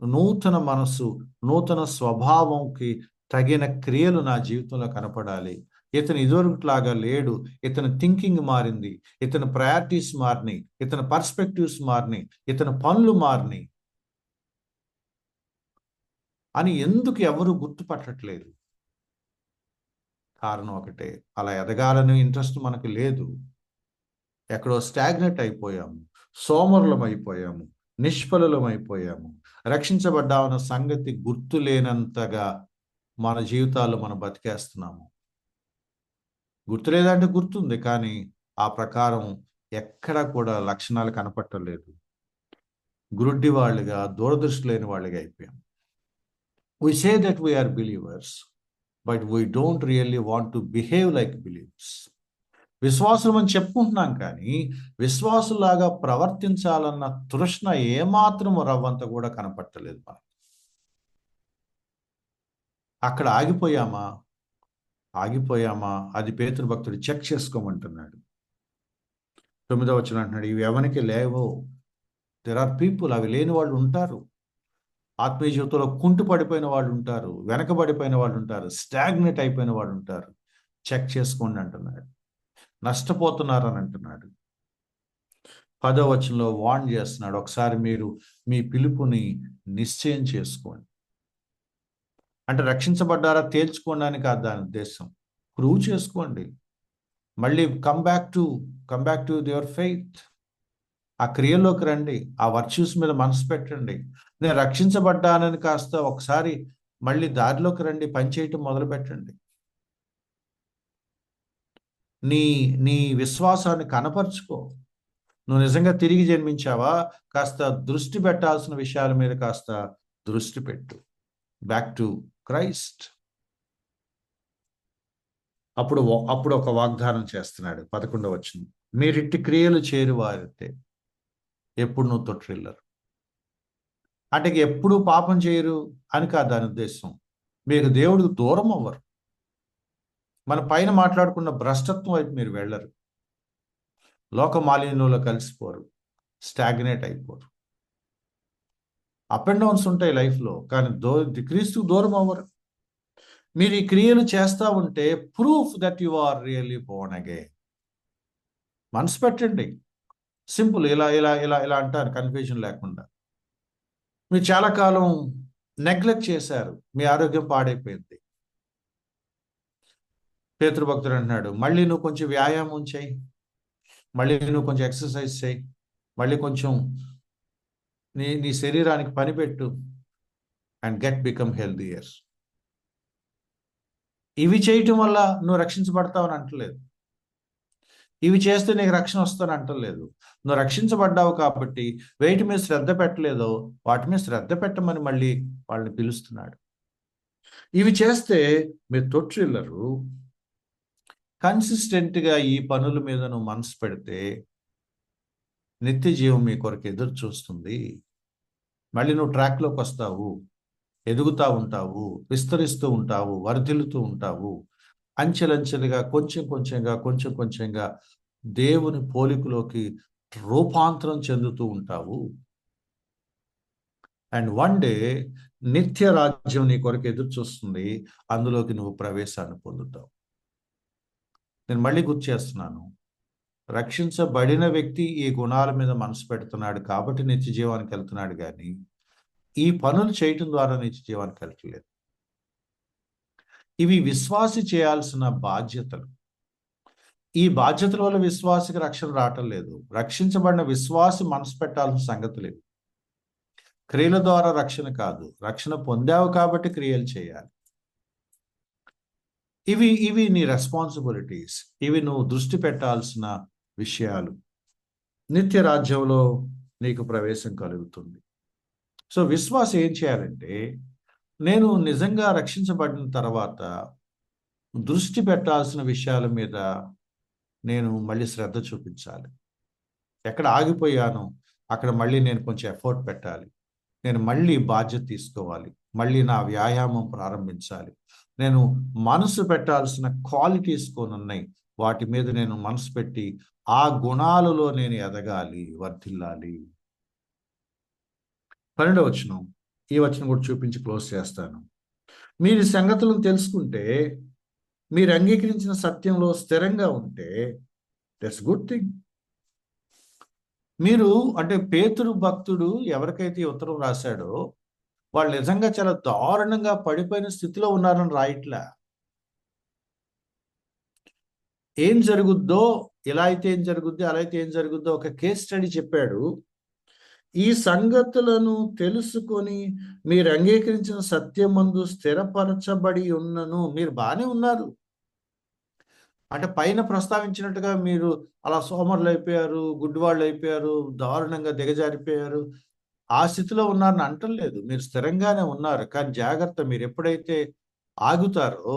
నూతన మనసు, నూతన స్వభావంకి తగిన క్రియలు నా జీవితంలో కనపడాలి. ఇతను ఇదివరకులాగా లేడు, ఇతని థింకింగ్ మారింది, ఇతని ప్రయారిటీస్ మారినాయి, ఇతని పర్స్పెక్టివ్స్ మారినాయి, ఇతని పనులు మారినాయి అని ఎందుకు ఎవరు గుర్తుపట్టట్లేదు? కారణం ఒకటే, అలా ఎదగాలని ఇంట్రెస్ట్ మనకు లేదు. ఎక్కడో స్టాగ్నెట్ అయిపోయాము, సోమరులం అయిపోయాము, నిష్ఫలులం అయిపోయాము. రక్షించబడ్డామన్న సంగతి గుర్తు లేనంతగా మన జీవితాల్లో మనం బతికేస్తున్నాము. గుర్తులేదంటే గుర్తుంది, కానీ ఆ ప్రకారం ఎక్కడ కూడా లక్షణాలు కనపట్టలేదు. గురుడ్డి వాళ్ళుగా, దూరదృష్టి లేని వాళ్ళుగా అయిపోయాం. We say that we are believers, but we don't really want to behave like believers. విశ్వాసం అని చెప్పుకుంటున్నాం, కానీ విశ్వాసులాగా ప్రవర్తించాలన్న తృష్ణ ఏమాత్రం రవ్వంత కూడా కనపట్టలేదు మనకి. అక్కడ ఆగిపోయామా? అది పేతురు భక్తుడు చెక్ చేసుకోమంటున్నాడు. 9వ వచనం అంటున్నాడు, ఇవి ఎవరికి లేవో. దెర్ ఆర్ పీపుల్, అవి లేని వాళ్ళు ఉంటారు. ఆత్మీయ జీవితంలో కుంటు పడిపోయిన వాళ్ళు ఉంటారు, వెనకబడిపోయిన వాళ్ళు ఉంటారు, స్టాగ్నెట్ అయిపోయిన వాళ్ళు ఉంటారు. చెక్ చేసుకోండి అంటున్నాడు. నష్టపోతున్నారని అంటున్నాడు. 10వ వచనంలో వార్న్ చేస్తున్నాడు, ఒకసారి మీరు మీ పిలుపుని నిశ్చయం చేసుకోండి. అంటే రక్షించబడ్డారా తేల్చుకోండి కాదు దాని ఉద్దేశం. ప్రూవ్ చేసుకోండి. మళ్ళీ come back to your faith. ఆ క్రియల్లోకి రండి, ఆ వర్చ్యూస్ మీద మనసు పెట్టండి. నేను రక్షించబడ్డానని కాస్త ఒకసారి మళ్ళీ దారిలోకి రండి, పనిచేయటం మొదలు పెట్టండి. నీ విశ్వాసాన్ని కనపరుచుకో. నువ్వు నిజంగా తిరిగి జన్మించావా? కాస్త దృష్టి పెట్టాల్సిన విషయాల మీద కాస్త దృష్టి పెట్టు. Back to Christ. అప్పుడు ఒక వాగ్దానం చేస్తున్నాడు. 11వ వచనం, మీరిట్టి క్రియలు చేరువారైతే ఎప్పుడు నువ్వు తొట్టిల్లరు. అంటే ఎప్పుడు పాపం చేయరు అని కాదు దాని ఉద్దేశం. మీకు దేవుడికి దూరం అవ్వరు. మన పైన మాట్లాడుకున్న భ్రష్టత్వం వైపు మీరు వెళ్ళరు. లోక మాలిన్యంలో కలిసిపోరు, స్టాగ్నేట్ అయిపోరు. అప్ అండ్ డౌన్స్ ఉంటాయి లైఫ్లో, కానీ క్రీస్తుకు దూరం అవ్వరు. మీరు ఈ క్రియలు చేస్తూ ఉంటే proof that you are really born again. మనసు పెట్టండి. సింపుల్. ఇలా ఇలా ఇలా ఇలా అంటారు కన్ఫ్యూజన్ లేకుండా. మీరు చాలా కాలం నెగ్లెక్ట్ చేశారు, మీ ఆరోగ్యం పాడైపోయింది. పేతురు భక్తుడు అంటున్నాడు, మళ్ళీ నువ్వు కొంచెం వ్యాయామం చేయి, మళ్ళీ నువ్వు కొంచెం ఎక్సర్సైజ్ చేయి, మళ్ళీ కొంచెం నీ శరీరానికి పనిపెట్టు అండ్ బికమ్ హెల్దియర్. ఇవి చేయటం వల్ల నువ్వు రక్షించబడతావని అంటలేదు. ఇవి చేస్తే నీకు రక్షణ వస్తుందని అంటలేదు. నువ్వు రక్షించబడ్డావు కాబట్టి వేటి మీద శ్రద్ధ పెట్టలేదో వాటి మీద శ్రద్ధ పెట్టమని మళ్ళీ వాళ్ళని పిలుస్తున్నాడు. ఇవి చేస్తే మీరు తొట్టిల్లరు. కన్సిస్టెంట్గా ఈ పనుల మీద నువ్వు మనసు పెడితే నిత్య జీవం మీ కొరకు ఎదురు చూస్తుంది. మళ్ళీ నువ్వు ట్రాక్లోకి వస్తావు, ఎదుగుతూ ఉంటావు, విస్తరిస్తూ ఉంటావు, వర్ధిల్లుతూ ఉంటావు. అంచెలంచెలుగా కొంచెం కొంచెంగా దేవుని పోలికలోకి రూపాంతరం చెందుతూ ఉంటావు. అండ్ వన్ డే నిత్య రాజ్యం నీ కొరకు ఎదురు చూస్తుంది. అందులోకి నువ్వు ప్రవేశాన్ని పొందుతావు. నేను మళ్ళీ గుర్తు చేస్తున్నాను, రక్షించబడిన వ్యక్తి ఈ గుణాల మీద మనసు పెడుతున్నాడు కాబట్టి నిత్య జీవానికి వెళ్తున్నాడు, కానీ ఈ పనులు చేయటం ద్వారా నిత్య జీవానికి వెళ్ళట్లేదు. ఇవి విశ్వాసి చేయాల్సిన బాధ్యతలు. ఈ బాధ్యతల వల్ల విశ్వాసికి రక్షణ రావటం లేదు. రక్షించబడిన విశ్వాసి మనసు పెట్టాల్సిన సంగతి లేదు. క్రియల ద్వారా రక్షణ కాదు, రక్షణ పొందావు కాబట్టి క్రియలు చేయాలి. ఇవి నీ రెస్పాన్సిబిలిటీస్. ఇవి నువ్వు దృష్టి పెట్టాల్సిన విషయాలు. నిత్య రాజ్యంలో నీకు ప్రవేశం కలుగుతుంది. సో విశ్వాసం ఏం చేయాలంటే, నేను నిజంగా రక్షించబడిన తర్వాత దృష్టి పెట్టాల్సిన విషయాల మీద నేను మళ్ళీ శ్రద్ధ చూపించాలి. ఎక్కడ ఆగిపోయానో అక్కడ మళ్ళీ నేను కొంచెం ఎఫర్ట్ పెట్టాలి. నేను మళ్ళీ బాధ్యత తీసుకోవాలి. మళ్ళీ నా వ్యాయామం ప్రారంభించాలి. నేను మనసు పెట్టాల్సిన క్వాలిటీస్ కొన్ని ఉన్నాయి. వాటి మీద నేను మనసు పెట్టి ఆ గుణాలలో నేను ఎదగాలి, వర్ధిల్లాలి. 12వ వచనం, ఈ వచనం కూడా చూపించి క్లోజ్ చేస్తాను. మీరు ఈ సంగతులను తెలుసుకుంటే, మీరు అంగీకరించిన సత్యంలో స్థిరంగా ఉంటే, దట్స్ గుడ్ థింగ్. మీరు అంటే పేతురు భక్తుడు ఎవరికైతే ఈ ఉత్తరం రాశాడో వాళ్ళు నిజంగా చాలా దారుణంగా పడిపోయిన స్థితిలో ఉన్నారని రాయట్లా. ఏం జరుగుద్దో, ఇలా అయితే ఏం జరుగుద్ది, అలా అయితే ఏం జరుగుద్దో ఒక కేస్ స్టడీ చెప్పాడు. ఈ సంగతులను తెలుసుకొని మీరు అంగీకరించిన సత్యమందు స్థిరపరచబడి ఉన్నను. మీరు బాగానే ఉన్నారు. అంటే పైన ప్రస్తావించినట్టుగా మీరు అలా సోమరులు అయిపోయారు, గుడ్డివాళ్ళు అయిపోయారు, దారుణంగా దిగజారిపోయారు, ఆ స్థితిలో ఉన్నారని అంటలేదు. మీరు స్థిరంగానే ఉన్నారు. కానీ జాగ్రత్త, మీరు ఎప్పుడైతే ఆగుతారో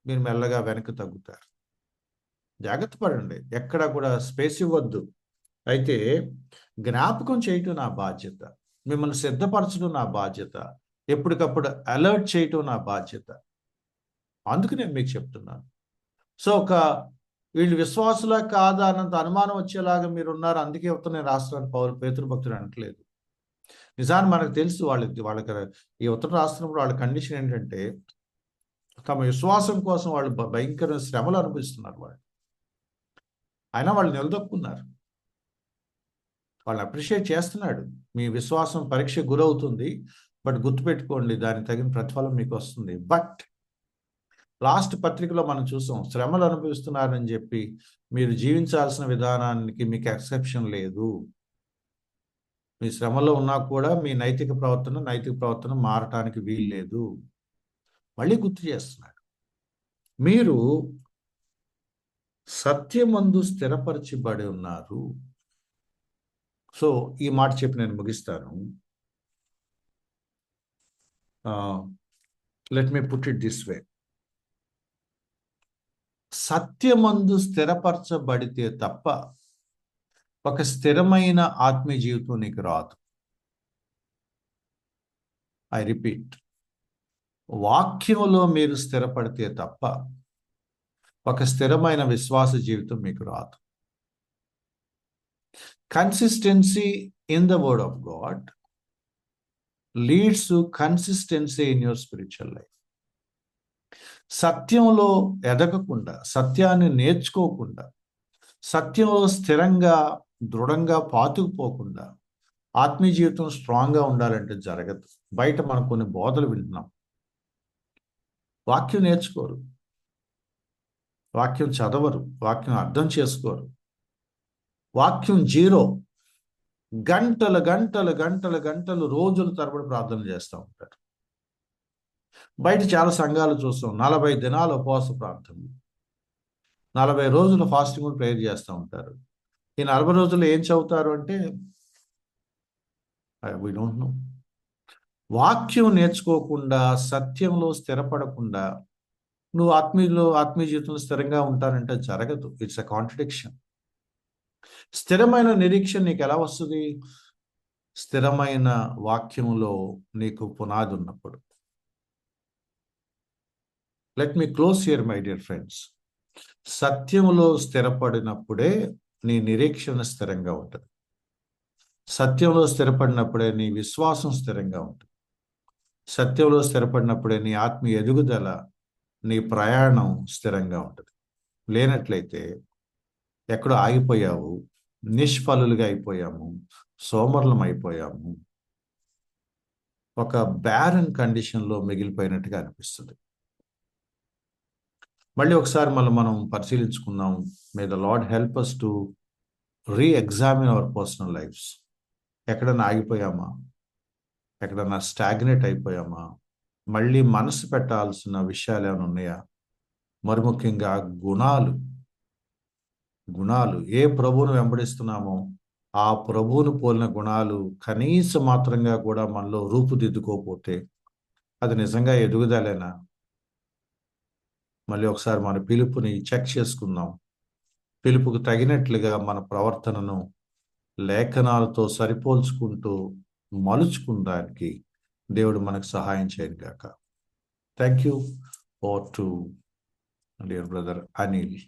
మీరు మెల్లగా వెనక్కి తగ్గుతారు. జాగ్రత్త పడండి, ఎక్కడ కూడా స్పేస్ ఇవ్వద్దు. అయితే జ్ఞాపకం చేయటం నా బాధ్యత, మిమ్మల్ని సిద్ధపరచడం నా బాధ్యత, ఎప్పటికప్పుడు అలర్ట్ చేయటం నా బాధ్యత. అందుకు నేను మీకు చెప్తున్నాను. సో వీళ్ళు విశ్వాసులా కాదా అన్నంత అనుమానం వచ్చేలాగా మీరు ఉన్నారు, అందుకే నేను రాష్ట్రాన్ని పేతురు భక్తుడు అనట్లేదు. నిజాన్ని మనకు తెలుసు, వాళ్ళకి ఈ ఉత్తరం రాస్తున్నప్పుడు వాళ్ళ కండిషన్ ఏంటంటే తమ విశ్వాసం కోసం వాళ్ళు భయంకరమైన శ్రమలు అనిపిస్తున్నారు. అయినా వాళ్ళు నిలదొక్కున్నారు. వాళ్ళు అప్రిషియేట్ చేస్తున్నాడు. మీ విశ్వాసం పరీక్ష గురవుతుంది, బట్ గుర్తుపెట్టుకోండి, దానికి తగిన ప్రతిఫలం మీకు వస్తుంది. బట్ లాస్ట్ పత్రికలో మనం చూసాం, శ్రమలు అనుభవిస్తున్నారని చెప్పి మీరు జీవించాల్సిన విధానానికి మీకు ఎక్సెప్షన్ లేదు. మీ శ్రమలో ఉన్నా కూడా మీ నైతిక ప్రవర్తన మారటానికి వీల్లేదు. మళ్ళీ గుర్తు చేస్తున్నాడు, మీరు సత్యమందు స్థిరపరచబడి ఉన్నారు. సో ఈ మాట చెప్పి నేను ముగిస్తాను. Let me put it this way. సత్యమందు స్థిరపరచబడితే తప్ప ఒక స్థిరమైన ఆత్మీయ జీవితం నీకు రాదు. ఐ రిపీట్, వాక్యంలో మీరు స్థిరపడితే తప్ప ఒక స్థిరమైన విశ్వాస జీవితం మీకు రాదు. Consistency in the word of God leads to consistency in your spiritual life. సత్యంలో ఎదగకుండా, సత్యాన్ని నేర్చుకోకుండా, సత్యంలో స్థిరంగా దృఢంగా పాతుకుపోకుండా ఆత్మీయ జీవితం స్ట్రాంగ్గా ఉండాలంటే జరగదు. బయట మనం కొన్ని బోధలు వింటున్నాం, వాక్యం నేర్చుకోరు, వాక్యం చదవరు, వాక్యం అర్థం చేసుకోరు, వాక్యం జీరో. గంటలు గంటలు గంటలు గంటలు రోజుల తరబడి ప్రార్థన చేస్తూ ఉంటారు. బయట చాలా సంఘాలు చూస్తాం, 40 దినాల ఉపవాస ప్రార్థనలు, 40 రోజులు ఫాస్టింగ్ ప్రేయర్ చేస్తూ ఉంటారు. ఈ 40 రోజులు ఏం చదువుతారు అంటే వీ డోంట్ నో. వాక్యం నేర్చుకోకుండా, సత్యంలో స్థిరపడకుండా నువ్వు ఆత్మీయ జీవితంలో స్థిరంగా ఉంటానంటే జరగదు. It's a contradiction. స్థిరమైన నిరీక్షణ నీకు ఎలా వస్తుంది? స్థిరమైన వాక్యంలో నీకు పునాది ఉన్నప్పుడు. Let me close here my dear friends. సత్యంలో స్థిరపడినప్పుడే నీ నిరీక్షణ స్థిరంగా ఉంటుంది. సత్యంలో స్థిరపడినప్పుడే నీ విశ్వాసం స్థిరంగా ఉంటుంది. సత్యంలో స్థిరపడినప్పుడే నీ ఆత్మీయ ఎదుగుదల, నీ ప్రయాణం స్థిరంగా ఉంటుంది. లేనట్లయితే ఎక్కడో ఆగిపోయావు, నిష్ఫలులుగా అయిపోయాము, సోమరులం అయిపోయాము, ఒక బ్యారన్ కండిషన్లో మిగిలిపోయినట్టుగా అనిపిస్తుంది. మళ్ళీ ఒకసారి మనం పరిశీలించుకుందాం. May the lord help us to reexamine our personal lives. ఎక్కడన్నా ఆగిపోయామా? ఎక్కడన్నా స్టాగ్నేట్ అయిపోయామా? మళ్ళీ మనసు పెట్టాల్సిన విషయాలు ఏమైనా ఉన్నాయా? మరి ముఖ్యంగా గుణాలు ఏ ప్రభువును వెంబడిస్తున్నామో ఆ ప్రభువును పోలిన గుణాలు కనీస మాత్రంగా కూడా మనలో రూపుదిద్దుకోకపోతే అది నిజంగా ఎదుగుదలేనా? మళ్ళీ ఒకసారి మన పిలుపుని చెక్ చేసుకుందాం. పిలుపుకు తగినట్లుగా మన ప్రవర్తనను లేఖనాలతో సరిపోల్చుకుంటూ మలుచుకుందానికి దేవుడు మనకు సహాయం చేయను గాక. Thank you. Over to dear brother Anil.